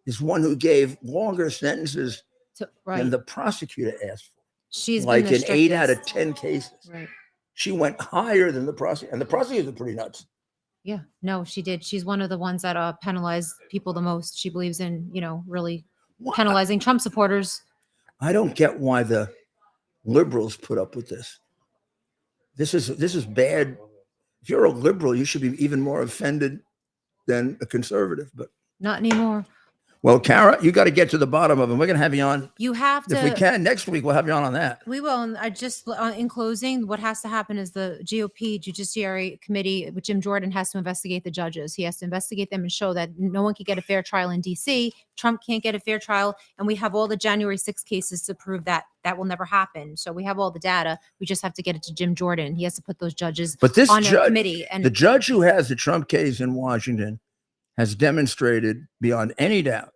is one who gave longer sentences Right. than the prosecutor asked for. She's Like been the in 8 out of strictest. 10 cases. Right. She went higher than the prosecutor, and the prosecutors are pretty nuts. Yeah. No, she did. She's one of the ones that penalize people the most. She believes in, really Why- penalizing Trump supporters. I don't get why the liberals put up with this. This is bad. If you're a liberal, you should be even more offended than a conservative. But Not anymore. well, Kara, you got to get to the bottom of it. We're going to have you on You have to. if we can next week. We'll have you on that. We will. And I just, in closing, what has to happen is the GOP Judiciary Committee with Jim Jordan has to investigate the judges. He has to investigate them and show that no one can get a fair trial in DC. Trump can't get a fair trial. And we have all the January 6 cases to prove that that will never happen. So we have all the data. We just have to get it to Jim Jordan. He has to put those judges But this on a judge, committee. And the judge who has the Trump case in Washington, has demonstrated beyond any doubt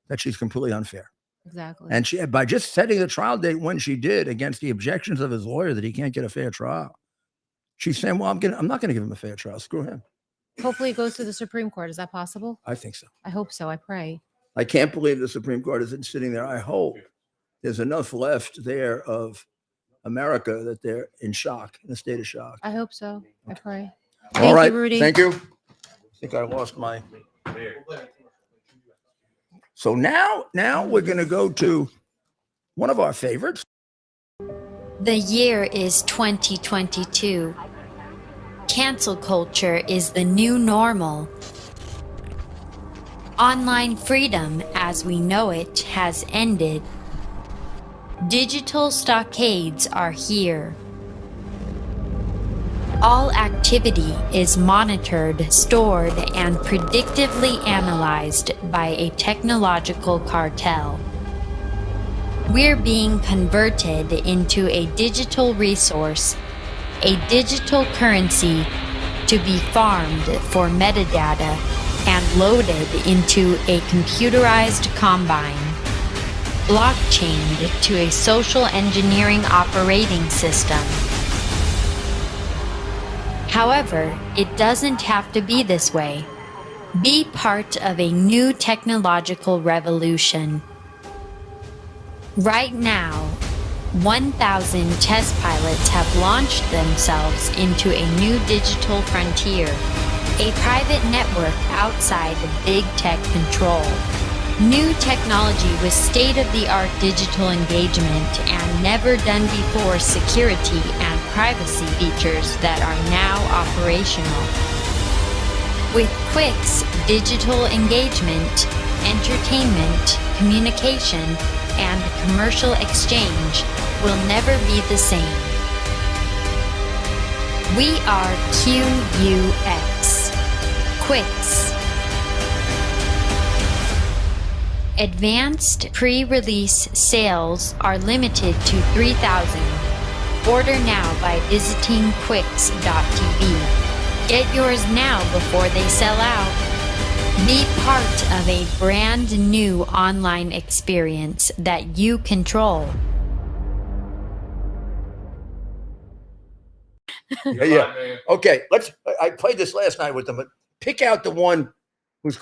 that she's completely unfair. exactly. And she, by just setting the trial date when she did, against the objections of his lawyer that he can't get a fair trial, she's saying, "Well, I'm not going to give him a fair trial. Screw him." Hopefully it goes to the Supreme Court. Is that possible? I think so. I hope so. I pray. I can't believe the Supreme Court isn't sitting there. I hope there's enough left there of America that they're in shock, in a state of shock. I hope so. I pray. All Thank right, you, Rudy. thank you. I think I lost my. So now we're going to go to one of our favorites. The year is 2022. Cancel culture is the new normal. Online freedom as we know it has ended. Digital stockades are here. All activity is monitored, stored, and predictively analyzed by a technological cartel. We're being converted into a digital resource, a digital currency to be farmed for metadata and loaded into a computerized combine, blockchained to a social engineering operating system. However, it doesn't have to be this way. Be part of a new technological revolution. Right now, 1,000 test pilots have launched themselves into a new digital frontier, a private network outside of big tech control. New technology with state-of-the-art digital engagement and never-done-before security and privacy features that are now operational. With Quick's digital engagement, entertainment, communication, and commercial exchange will never be the same. We are QUX. Quicks. Advanced pre-release sales are limited to 3,000. Order now by visiting quicks.tv. Get yours now before they sell out. Be part of a brand new online experience that you control. Yeah. Okay, I played this last night with them, but pick out the one who's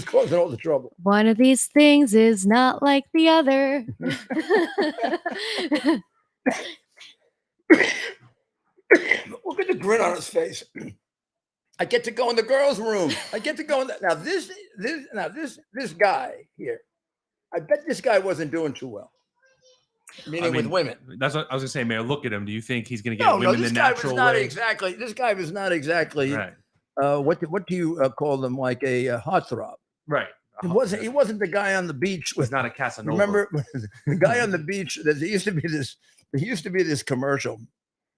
causing all the trouble. One of these things is not like the other. Look at the grin on his face. I get to go in the girls' room. I get to go in now. This guy here. I bet this guy wasn't doing too well. Meaning with women. That's what I was gonna say, Mayor. Look at him. Do you think he's gonna get No, women this the guy was natural not way? exactly. This guy was not exactly. Right. What do you call them? Like a heartthrob. Right. He wasn't. He wasn't the guy on the beach He's with. not a Casanova. Remember the guy on the beach? There used to be this. There used to be this commercial.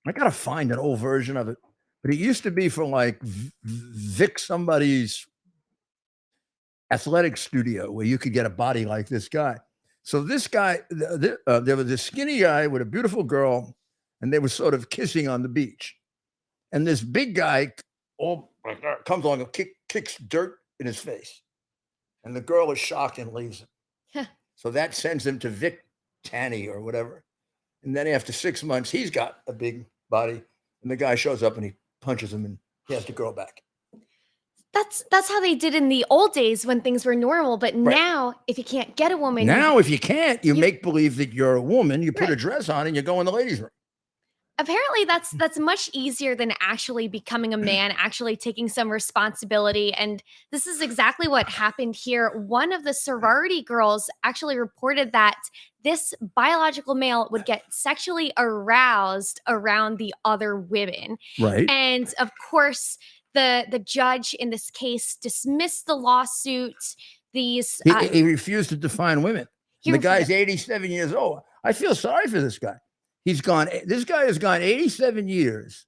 I gotta find an old version of it, but it used to be for like Vic somebody's athletic studio where you could get a body like this guy. So this guy, there was this skinny guy with a beautiful girl, and they were sort of kissing on the beach. And this big guy all comes along and kicks dirt in his face. And the girl is shocked and leaves him. So that sends him to Vic Tanny or whatever. And then after 6 months, he's got a big body. And the guy shows up and he punches him and he has the girl back. That's how they did in the old days when things were normal. But now, if you can't get a woman, Now, if you can't, you make believe that you're a woman. You put a dress on and you go in the ladies' room. apparently that's much easier than actually becoming a man, actually taking some responsibility. And this is exactly what happened here. One of the sorority girls actually reported that this biological male would get sexually aroused around the other women. Right. And of course, the judge in this case dismissed the lawsuit. These He refused to define women. The guy's 87 years old. I feel sorry for this guy. This guy has gone 87 years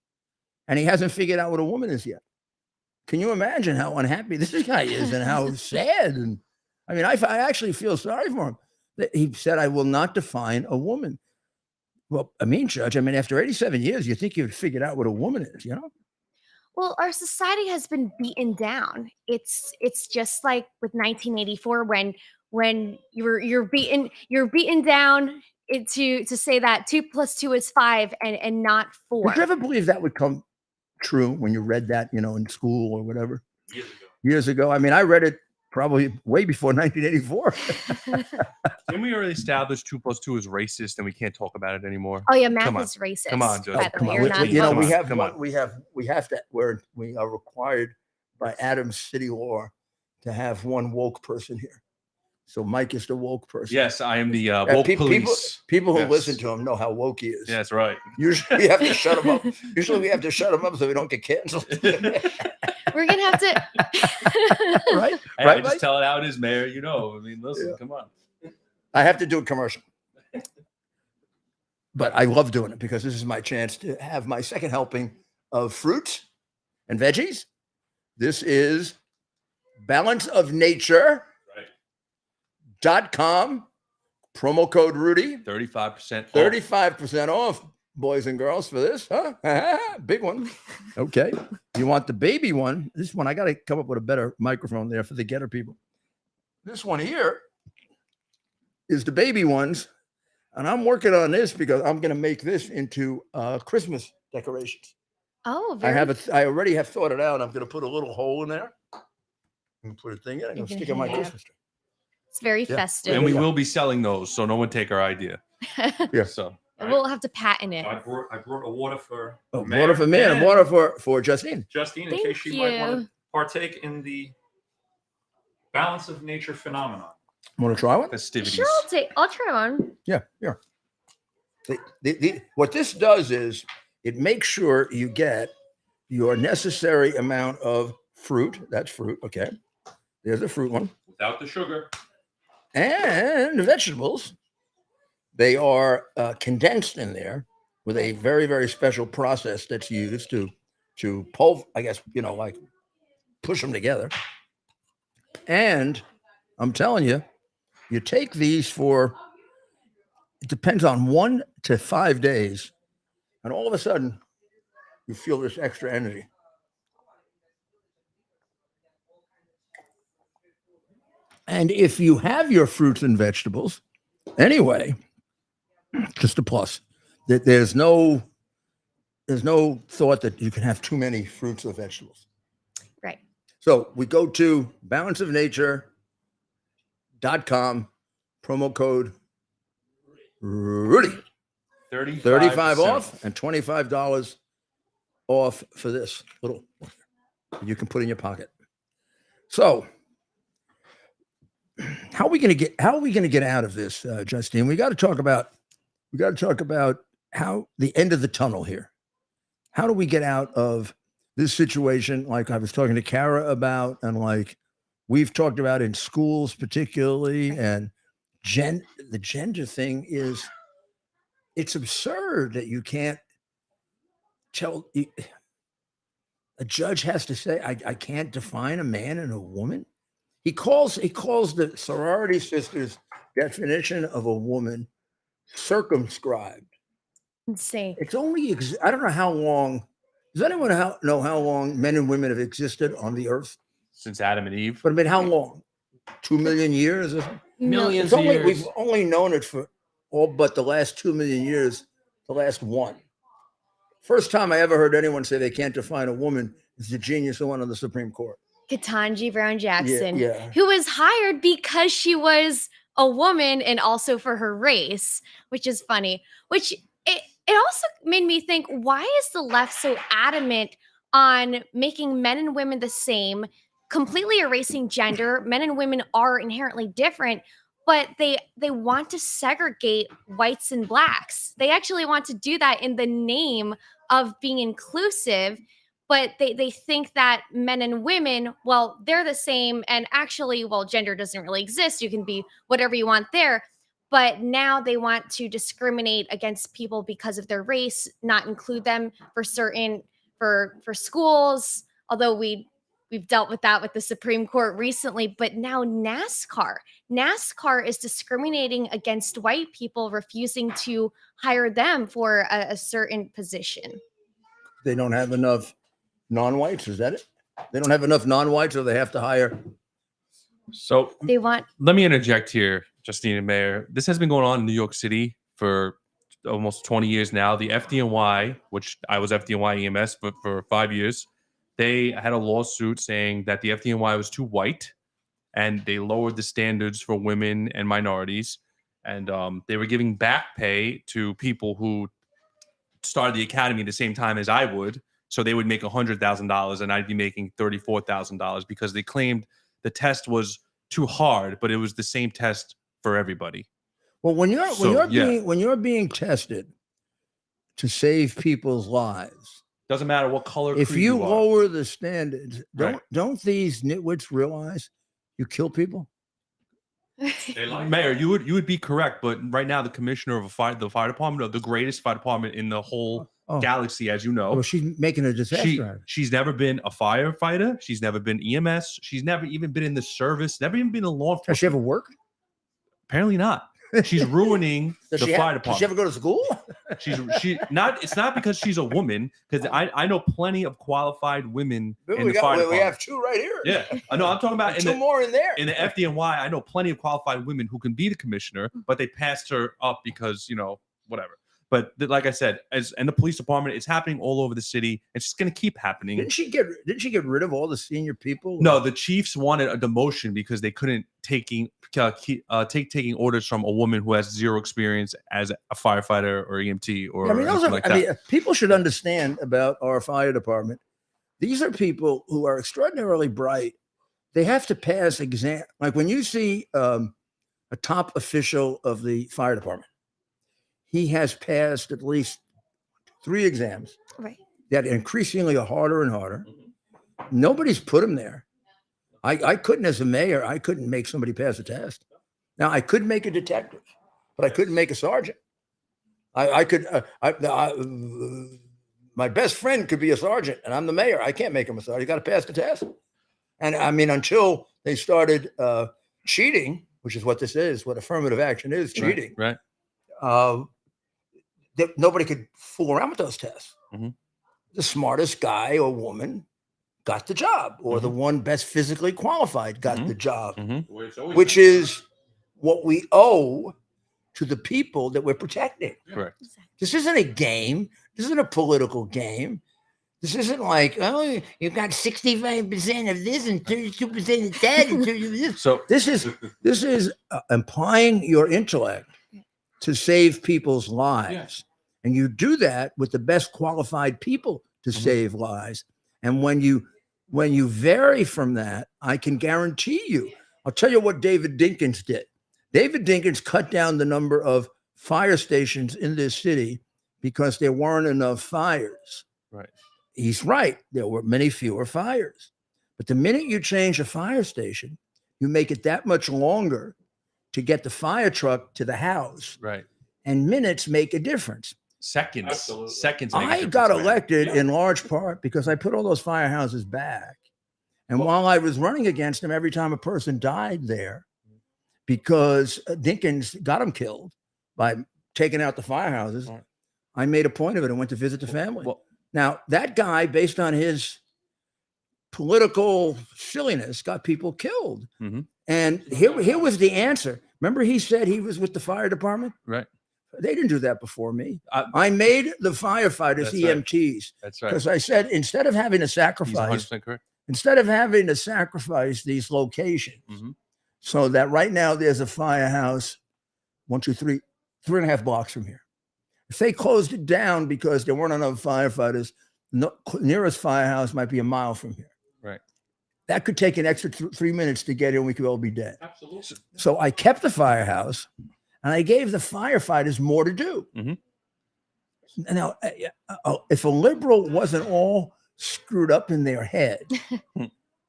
and he hasn't figured out what a woman is yet. Can you imagine how unhappy this guy is and how sad? And I mean, I actually feel sorry for him. He said, I will not define a woman. Well, I mean, Judge, after 87 years, you think you've figured out what a woman is, you know? Well, our society has been beaten down. It's just like with 1984 when you're beaten down to say that 2 + 2 is 5 and not 4. Did you ever believe that would come true when you read that, in school or whatever? Years ago. I mean, I read it probably way before 1984. Didn't we already establish 2 + 2 is racist and we can't talk about it anymore? Oh yeah, math Come on. is racist. Come on, Judge. by the Come way. on. You're not we voting. have to, we are required by Adams City law to have one woke person here. So Mike is the woke person. Yes, I am the woke police. People who Yes. listen to him know how woke he is. Yeah, that's right. Usually we have to shut him up. Usually we have to shut him up so we don't get canceled. We're gonna have to Right? Hey, Right, I just Mike? tell it how it is, Mayor. Listen, Yeah. come on. I have to do a commercial. But I love doing it because this is my chance to have my second helping of fruits and veggies. This is Balance of Nature. .com, promo code Rudy, 35% off. 35% off, boys and girls, for this, huh? Big one. Okay. You want the baby one? This one, I got to come up with a better microphone there for the getter people. This one here is the baby ones, and I'm working on this because I'm going to make this into Christmas decorations. Oh, I already have thought it out. I'm going to put a little hole in there. I'm going to put a thing in. I'm going to stick on my Christmas tree. it's very Yeah. festive. And we will be selling those, so no one take our idea. Yeah. So We'll have to patent it. I brought a water for Water for me and and water for Justine. Justine, in Thank case she might want you. to partake in the balance of nature phenomenon. Want to try one? festivities. Sure, I'll try one. Yeah. What this does is it makes sure you get your necessary amount of fruit. That's fruit. Okay. There's a fruit one. Without the sugar. And vegetables. They are condensed in there with a very, very special process that's used to pulp, I guess, like push them together. And I'm telling you, you take these for, it depends on 1 to 5 days. And all of a sudden, you feel this extra energy. And if you have your fruits and vegetables, anyway, just a plus, that there's no thought that you can have too many fruits or vegetables. Right. So we go to balanceofnature.com, promo code Rudy. 35 off and $25 off for this little you can put in your pocket. So how are we going to get out of this, Justine? We got to talk about how the end of the tunnel here. How do we get out of this situation? Like I was talking to Kara about, and like we've talked about in schools particularly, and the gender thing is, it's absurd that you can't tell a judge has to say, I can't define a man and a woman. He calls the sorority sisters definition of a woman circumscribed. Insane. It's only, I don't know how long. Does anyone know how long men and women have existed on the earth? Since Adam and Eve. But I mean, how long? 2 million years? Millions of years. We've only known it for all but the last 2 million years, the last one. First time I ever heard anyone say they can't define a woman is the genius who went on the Supreme Court. Ketanji Brown Jackson, yeah. who was hired because she was a woman and also for her race, which is funny. Which it also made me think, why is the left so adamant on making men and women the same, completely erasing gender? Men and women are inherently different, but they want to segregate whites and blacks. They actually want to do that in the name of being inclusive. But they think that men and women, well, they're the same. And actually, well, gender doesn't really exist. You can be whatever you want there. But now they want to discriminate against people because of their race, not include them for schools. Although we've dealt with that with the Supreme Court recently. But now NASCAR is discriminating against white people, refusing to hire them for a certain position. They don't have enough non-whites. Is that it? They don't have enough non-whites, or they have to hire. So They want. let me interject here, Justine and Mayor. This has been going on in New York City for almost 20 years now. The FDNY, which I was FDNY EMS for 5 years, they had a lawsuit saying that the FDNY was too white, and they lowered the standards for women and minorities. And they were giving back pay to people who started the academy at the same time as I would. So they would make $100,000 and I'd be making $34,000 because they claimed the test was too hard, but it was the same test for everybody. Well, when you're being tested to save people's lives, doesn't matter what color. If creed you are. lower the standards, Right. don't these nitwits realize you kill people? Mayor, you would be correct, but right now the commissioner of the fire department, of the greatest fire department in the whole galaxy, as you know, Well, she's making a disaster. she's never been a firefighter. She's never been EMS. She's never even been in the service. Never even been in law enforcement. Has she ever worked? Apparently not. She's ruining the fire department. Does she ever go to school? It's not because she's a woman, because I know plenty of qualified women in the fire department. We have two right here. Yeah, I know. I'm talking about two more in there. In the FDNY, I know plenty of qualified women who can be the commissioner, but they passed her up because, whatever. But like I said, and the police department, it's happening all over the city. It's just going to keep happening. Didn't she get rid of all the senior people? No, the chiefs wanted a demotion because they couldn't taking orders from a woman who has zero experience as a firefighter or EMT or anything like that. People should understand about our fire department. These are people who are extraordinarily bright. They have to pass exam. Like when you see a top official of the fire department, he has passed at least 3 exams. Right. That increasingly are harder and harder. Nobody's put him there. I couldn't, as a mayor, I couldn't make somebody pass a test. Now, I could make a detective, but I couldn't make a sergeant. My best friend could be a sergeant, and I'm the mayor. I can't make him a sergeant. You got to pass the test. And I mean, until they started cheating, which is what this is, what affirmative action is, cheating. Right. Nobody could fool around with those tests. Mm-hmm. The smartest guy or woman got the job, or the one best physically qualified got the job, which is what we owe to the people that we're protecting. Correct. This isn't a game. This isn't a political game. This isn't like, oh, you've got 65% of this and 32% of that. And 30% of this. So this is applying your intellect to save people's lives. Yes. And you do that with the best qualified people to save lives. And when you vary from that, I can guarantee you, I'll tell you what David Dinkins did. David Dinkins cut down the number of fire stations in this city because there weren't enough fires. Right. He's right. There were many fewer fires. But the minute you change a fire station, you make it that much longer to get the fire truck to the house. Right. And minutes make a difference. Seconds. Absolutely. Seconds. make a I difference, got man. elected in large part because I put all those firehouses back. And while I was running against them, every time a person died there, because Dinkins got him killed by taking out the firehouses. Right. I made a point of it and went to visit the family. Well, Now, that guy, based on his political silliness, got people killed. Mhm. And here was the answer. Remember, he said he was with the fire department? right. They didn't do that before me. I- I made the firefighters That's right. EMTs That's right. because I said instead of having to He's sacrifice, 100% correct. these locations, Mhm. so that right now there's a firehouse 1, 2, 3, 3.5 blocks from here. If they closed it down because there weren't enough firefighters, no, nearest firehouse might be a mile from here. Right. That could take an extra 3 minutes to get in. We could all be dead. Absolutely. So I kept the firehouse, and I gave the firefighters more to do. Mhm. Now, if a liberal wasn't all screwed up in their head,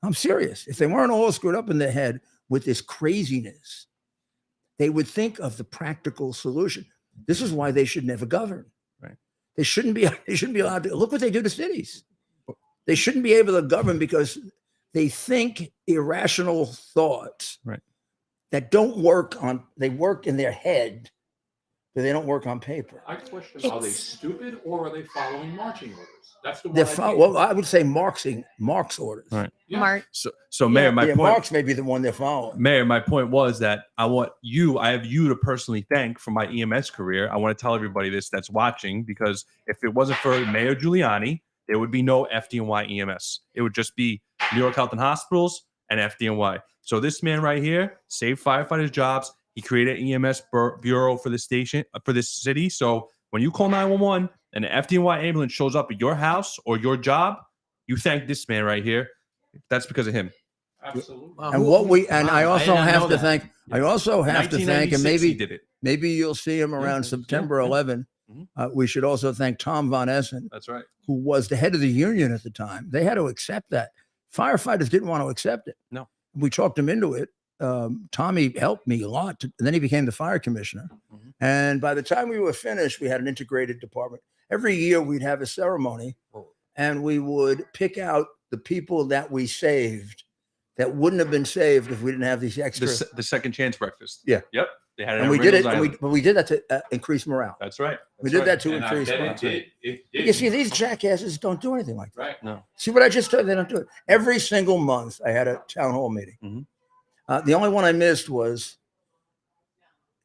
I'm serious. If they weren't all screwed up in their head with this craziness, they would think of the practical solution. This is why they should never govern. Right. They shouldn't be allowed to look what they do to cities. They shouldn't be able to govern because they think irrational thoughts Right. that don't work they work in their head, but they don't work on paper. I question, are they It's- stupid or are they following marching orders? That's the one. They're I well, I would say Mark's orders. Right. Yeah. Mark. So Mayor, my Yeah, point. Mark's may be the one they're following. Mayor, my point was that I have you to personally thank for my EMS career. I want to tell everybody this that's watching, because if it wasn't for Mayor Giuliani, there would be no FDNY EMS. It would just be New York Health and Hospitals and FDNY. So this man right here saved firefighters' jobs. He created an EMS bureau for this station, for this city. So when you call 911 and an FDNY ambulance shows up at your house or your job, you thank this man right here. That's because of him. Absolutely. And I also did not have know to that. thank. I also have to thank, and 1996 he did it. maybe you'll see him around Yeah, September yeah. 11. Mhm. We should also thank Tom Von Essen, That's right. who was the head of the union at the time. They had to accept that. Firefighters didn't want to accept it. No. We talked him into it. Tommy helped me a lot. And then he became the fire commissioner. Mhm. And by the time we were finished, we had an integrated department. Every year we'd have a ceremony and we would pick out the people that we saved that wouldn't have been saved if we didn't have these extra. The second chance breakfast. Yeah. Yep. They had it And at we did it. Ringgold's Island. But we did that to increase morale. That's right. We That's did right. that to And I increase bet morale. it did. You see, these jackasses don't do anything like that. Right. No. See what I just told you? They don't do it. Every single month, I had a town hall meeting. Mhm. The only one I missed was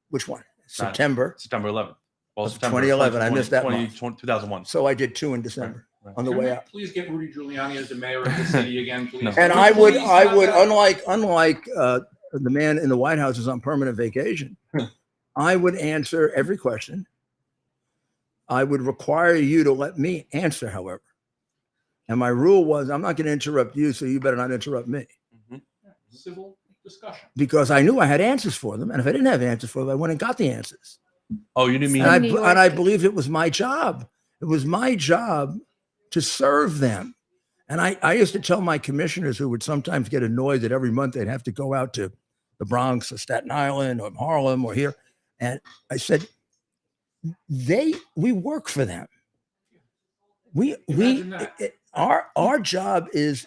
which one? September. September 11th. Well, Of September 2011. I missed that month. 2001. So I did 2 in December Right. on the Can way we out. please get Rudy Giuliani as the mayor of the city again, please? No. And Can we I would, please have that? unlike the man in the White House is on permanent vacation, I would answer every question. I would require you to let me answer, however. And my rule was, I'm not going to interrupt you, so you better not interrupt me. Civil discussion. Because I knew I had answers for them. And if I didn't have answers for them, I went and got the answers. Oh, you didn't mean And New I York. believed it was my job. It was my job to serve them. And I used to tell my commissioners, who would sometimes get annoyed that every month they'd have to go out to the Bronx or Staten Island or Harlem or here. And I said, we work for them. Imagine that. Our job is,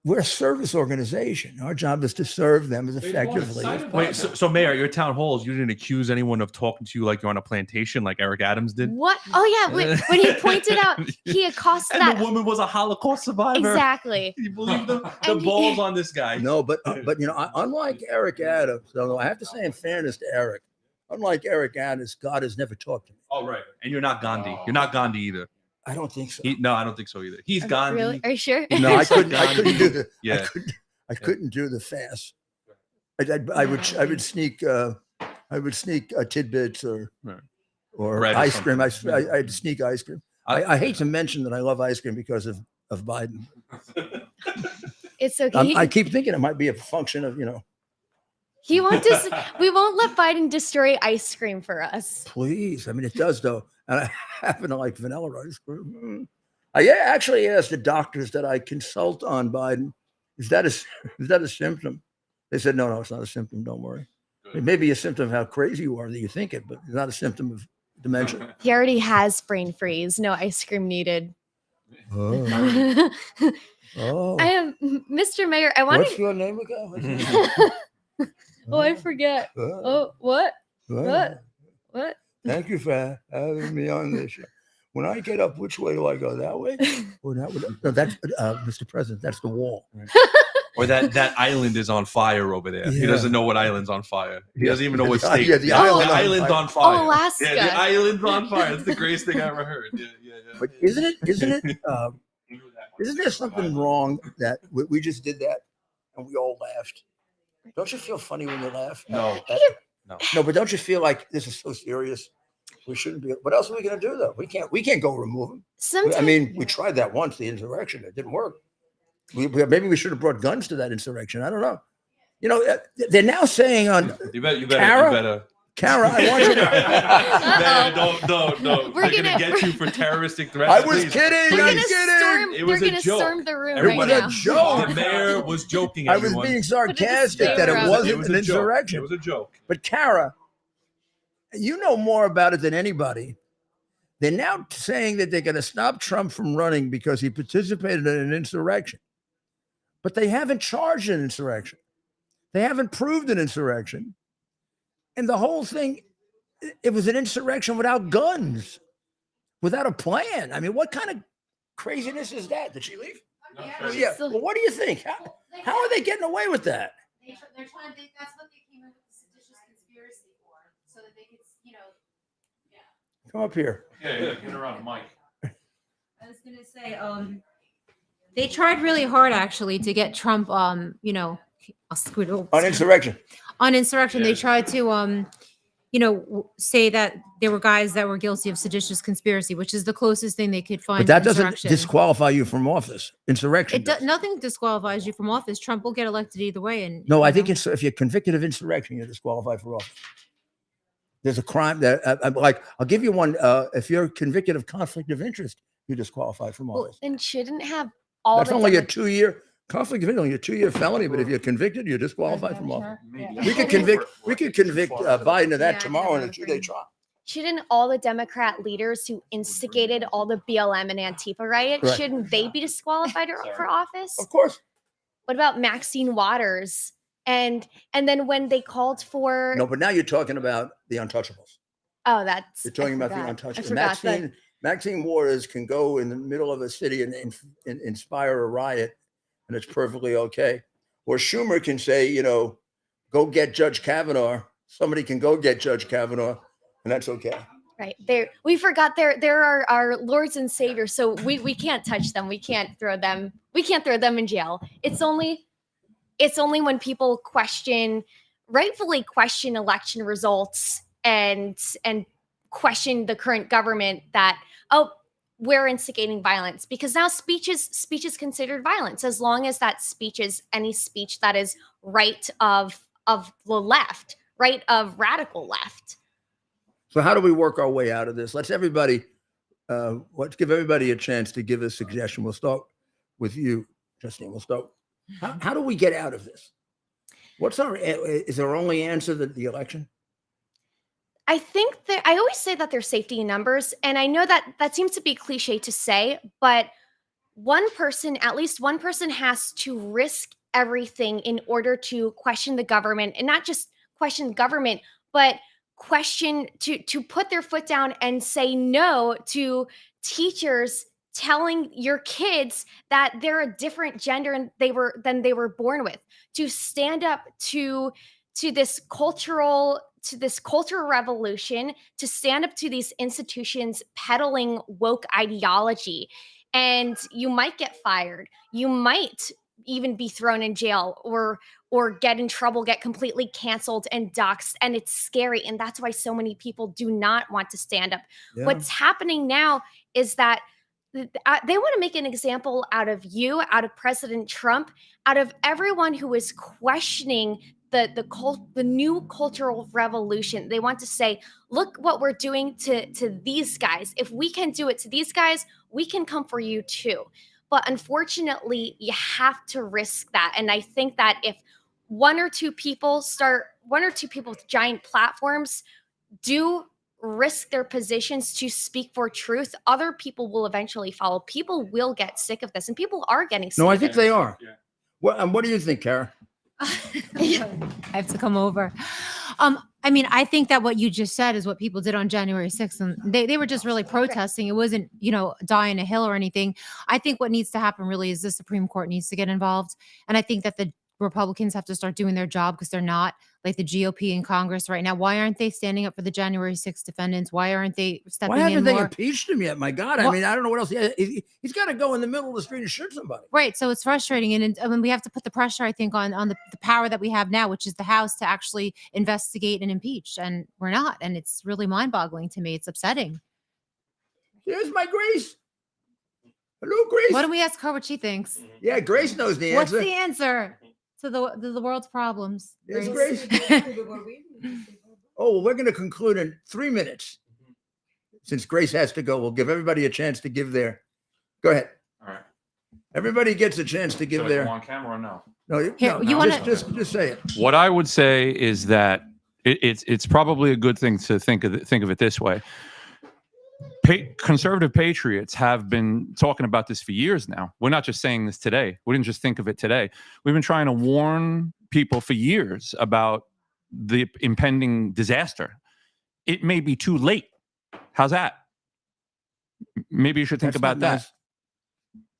we're a service organization. Our job is to serve them as They've effectively. lost sight of Wait, that. so Mayor, at your town halls, you didn't accuse anyone of talking to you like you're on a plantation, like Eric Adams did? What? Oh yeah, when he pointed out he accosted And that the woman was a Holocaust survivor. exactly. You believe the And he- balls on this guy? No, but unlike Eric Adams, though I have to say in fairness to Eric, unlike Eric Adams, God has never talked to me. Oh, right. And you're not Gandhi. You're not Gandhi either. I don't think so. No, I don't think so either. He's Gandhi. Really? Are you sure? No, I He's like couldn't do the. Yeah. I couldn't do the fast. I would sneak tidbits or Right. ice Bread or cream. something. I'd sneak ice cream. I hate to mention that I love ice cream because of Biden. It's okay. I keep thinking it might be a function of He won't we won't let Biden destroy ice cream for us. please. I mean, it does though, and I happen to like vanilla ice cream. I actually asked the doctors that I consult on Biden, is that a symptom? They said, no, it's not a symptom. Don't worry. It may be a symptom of how crazy you are that you think it, but it's not a symptom of dementia. He already has brain freeze. No ice cream needed. Oh, oh. I am Mr. Mayor. I What's wanted your name again? Oh, I forget. Oh, what? What? What? Thank you for having me on this show. When I get up, which way do I go? That way? Or that way? No, that's Mr. President. That's the wall. Or that island is on fire over there. He Yeah. doesn't know what island's on fire. He Yeah. doesn't even know what Yeah, state. yeah, the island on island's fire. on fire. Oh, Alaska. Yeah, the island's on fire. It's the greatest thing I ever heard. Yeah. But isn't there something wrong that we just did that and we all laughed? Don't you feel funny when you laugh? No. No, but don't you feel like this is so serious? We shouldn't be. What else are we going to do though? We can't go remove them. Sometimes, I mean, we tried that once, the insurrection. It didn't work. Maybe we should have brought guns to that insurrection. I don't know. You know, they're now saying on You better. Kara, I want you to. Man, don't. We're They're gonna- gonna get you for terroristic threats. I was please. kidding. We're I'm gonna kidding. storm. It was We're a gonna joke. storm the room It right was now. a joke. The mayor was joking. I was everyone. being sarcastic that disclaimer it up. wasn't was an a joke. insurrection. It was a joke. But Kara, you know more about it than anybody. They're now saying that they're going to stop Trump from running because he participated in an insurrection. But they haven't charged an insurrection. They haven't proved an insurrection. And the whole thing, it was an insurrection without guns, without a plan. I mean, what kind of craziness is that? Did she leave? Yeah. Well, what do you think? How are they getting away with that? They're trying to think that's what they came in with the seditious conspiracy for, so that they could, Come up here. Yeah, get around the mic. I was gonna say, they tried really hard actually to get Trump, I'll scoot over. On insurrection. On insurrection, Yeah. they tried to, say that there were guys that were guilty of seditious conspiracy, which is the closest thing they could find. But that to doesn't insurrection. disqualify you from office. Insurrection. does. Nothing disqualifies you from office. Trump will get elected either way. And No, I you think know. it's if you're convicted of insurrection, you're disqualified for office. There's a crime that, like, I'll give you one. If you're convicted of conflict of interest, you're disqualified from Well, office. and shouldn't have all That's the only a Demo- 2-year conflict of interest, only a 2-year felony. But if you're convicted, you're disqualified from office. We could convict Biden of that Yeah, tomorrow in a I 2-day trial. Shouldn't all the Democrat leaders who instigated all the BLM and Antifa riot, Correct. shouldn't they be disqualified for office? Of course. What about Maxine Waters? And then when they called for No, but now you're talking about the untouchables. oh, that's You're talking I about the forgot. I untouchables. forgot that. Maxine Waters can go in the middle of a city and inspire a riot, and it's perfectly okay. Or Schumer can say, go get Judge Kavanaugh. Somebody can go get Judge Kavanaugh, and that's okay. Right there, we forgot there are our lords and saviors, so we can't touch them. We can't throw them. We can't throw them in jail. It's only when people rightfully question election results and question the current government that we're instigating violence, because now speech is considered violence as long as that speech is any speech that is right of the left, right of radical left. So how do we work our way out of this? Let's give everybody a chance to give a suggestion. We'll start with you, Justine. We'll start. How do we get out of this? Is our only answer the election? I think that I always say that there's safety in numbers, and I know that seems to be cliche to say, but at least one person has to risk everything in order to question the government, and not just question the government, but to put their foot down and say no to teachers telling your kids that they're a different gender than they were born with, to stand up to this cultural revolution, to stand up to these institutions peddling woke ideology. And you might get fired. You might even be thrown in jail or get in trouble, get completely canceled and doxxed. And it's scary. And that's why so many people do not want to stand up. Yeah. What's happening now is that they want to make an example out of you, out of President Trump, out of everyone who is questioning the new cultural revolution. They want to say, look what we're doing to these guys. If we can do it to these guys, we can come for you too. But unfortunately, you have to risk that. And I think that if one or two people with giant platforms do risk their positions to speak for truth, other people will eventually follow. People will get sick of this, and people are getting sick No, I of think it. they are. Yeah. What do you think, Kara? I have to come over. I mean, I think that what you just said is what people did on January 6th, and they were just really protesting. It wasn't, dying a hill or anything. I think what needs to happen really is the Supreme Court needs to get involved. And I think that the Republicans have to start doing their job because they're not, like the GOP in Congress right now. Why aren't they standing up for the January 6th defendants? Why aren't they stepping in Why haven't they more? impeached him yet? My God. Well- I mean, I don't know what else. He's got to go in the middle of the street and shoot somebody. Right. So it's frustrating. And I mean, we have to put the pressure, I think, on the power that we have now, which is the House, to actually investigate and impeach. And we're not. And it's really mind boggling to me. It's upsetting. Here's my Grace. Hello, Grace. Why don't we ask her what she thinks? Yeah, Grace knows the What's answer. the answer to the world's problems? Yes, Grace. Oh, well, we're going to conclude in 3 minutes. Since Grace has to go, we'll give everybody a chance to give their. Go ahead. All right. Everybody gets a chance to give Should I their. go on camera or no? No, Here, you wanna- just say it. What I would say is that it's probably a good thing to think of it this way. Conservative patriots have been talking about this for years now. We're not just saying this today. We didn't just think of it today. We've been trying to warn people for years about the impending disaster. It may be too late. How's that? Maybe you should think That's about not that. nice.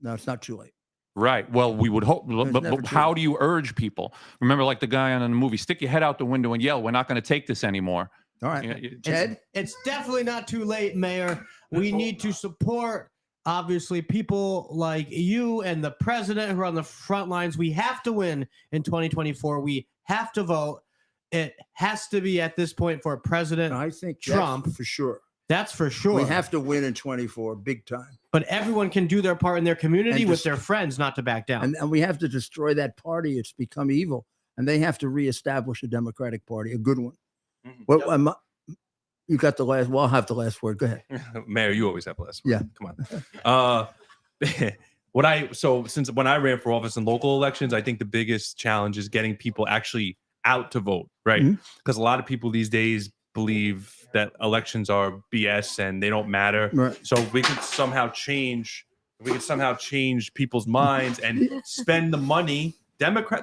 No, it's not too late. Right. Well, we would hope. But never too how late. do you urge people? Remember, like the guy on the movie, stick your head out the window and yell, "We're not going to take this anymore." All right. You know, Ted? It's definitely not too late, Mayor. We need to support, obviously, people like you and the president who are on the front lines. We have to win in 2024. We have to vote. It has to be at this point for President I think Trump. that's for sure. That's for sure. We have to win in 24, big time. But everyone can do their part in their community And with just- their friends, not to back down. And we have to destroy that party. It's become evil. And they have to reestablish a Democratic Party, a good one. Mhm. Well, you got the last. Well, I'll have the last word. Go ahead. Mayor, you always have last word. Yeah. Come on. Since when I ran for office in local elections, I think the biggest challenge is getting people actually out to vote, right? Mhm. Because a lot of people these days believe that elections are BS and they don't matter. Right. So we could somehow change people's minds and spend the money.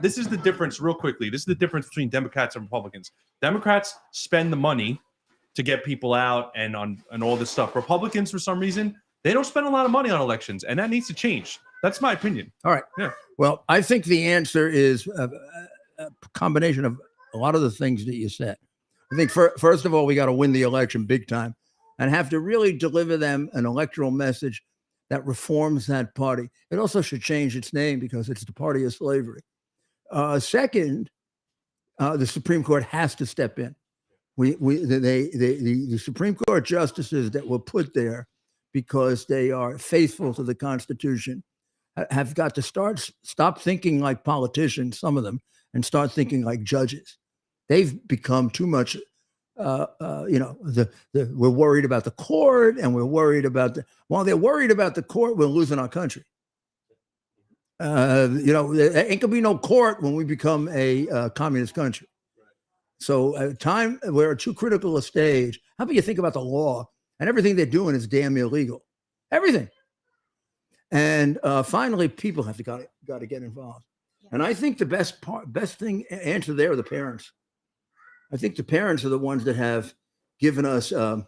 This is the difference, real quickly. This is the difference between Democrats and Republicans. Democrats spend the money to get people out and all this stuff. Republicans, for some reason, they don't spend a lot of money on elections, and that needs to change. That's my opinion. All right. Yeah. Well, I think the answer is a combination of a lot of the things that you said. I think first of all, we got to win the election big time and have to really deliver them an electoral message that reforms that party. It also should change its name because it's the party of slavery. Second, the Supreme Court has to step in. The Supreme Court justices that were put there because they are faithful to the Constitution have got to stop thinking like politicians, some of them, and start thinking like judges. They've become too much. We're worried about the court, and we're worried about while they're worried about the court, we're losing our country. There ain't gonna be no court when we become a communist country. So at a time we're at too critical a stage. How about you think about the law and everything they're doing is damn illegal, everything. And finally, people have got to get involved. And I think the best answer there are the parents. I think the parents are the ones that have given us a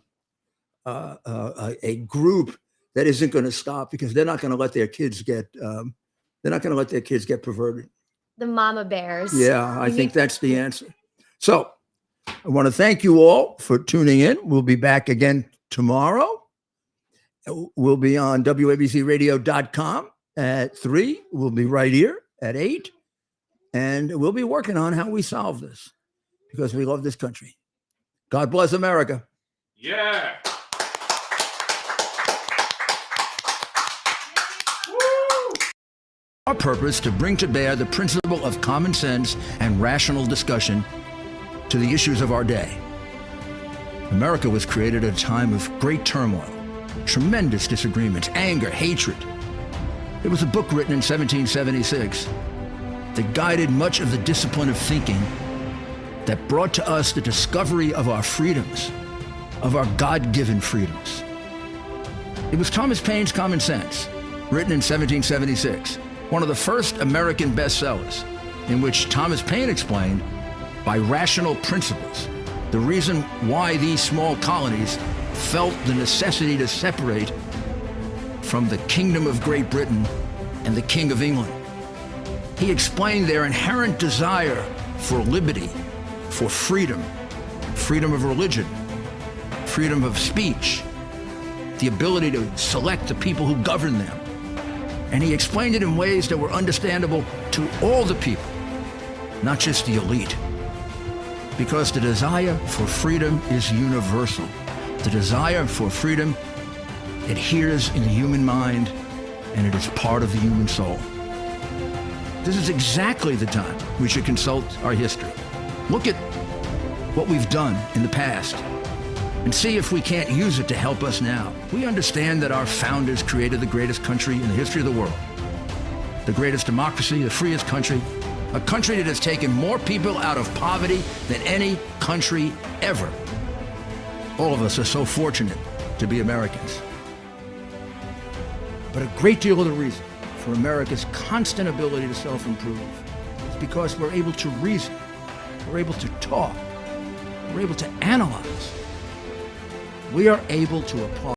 group that isn't going to stop because they're not going to let their kids get perverted. The mama bears. Yeah, I think that's the answer. So I want to thank you all for tuning in. We'll be back again tomorrow. We'll be on WABCRadio.com at 3. We'll be right here at 8. And we'll be working on how we solve this because we love this country. God bless America. Yeah. Our purpose to bring to bear the principle of common sense and rational discussion to the issues of our day. America was created at a time of great turmoil, tremendous disagreements, anger, hatred. There was a book written in 1776 that guided much of the discipline of thinking that brought to us the discovery of our freedoms, of our God-given freedoms. It was Thomas Paine's Common Sense, written in 1776, one of the first American bestsellers. in which Thomas Paine explained by rational principles the reason why these small colonies felt the necessity to separate from the Kingdom of Great Britain and the King of England. He explained their inherent desire for liberty, for freedom, freedom of religion, freedom of speech, the ability to select the people who govern them. And he explained it in ways that were understandable to all the people, not just the elite. Because the desire for freedom is universal. The desire for freedom adheres in the human mind, and it is part of the human soul. This is exactly the time we should consult our history. Look at what we've done in the past and see if we can't use it to help us now. We understand that our founders created the greatest country in the history of the world, the greatest democracy, the freest country, a country that has taken more people out of poverty than any country ever. All of us are so fortunate to be Americans. But a great deal of the reason for America's constant ability to self-improve is because we're able to reason, we're able to talk, we're able to analyze. We are able to apply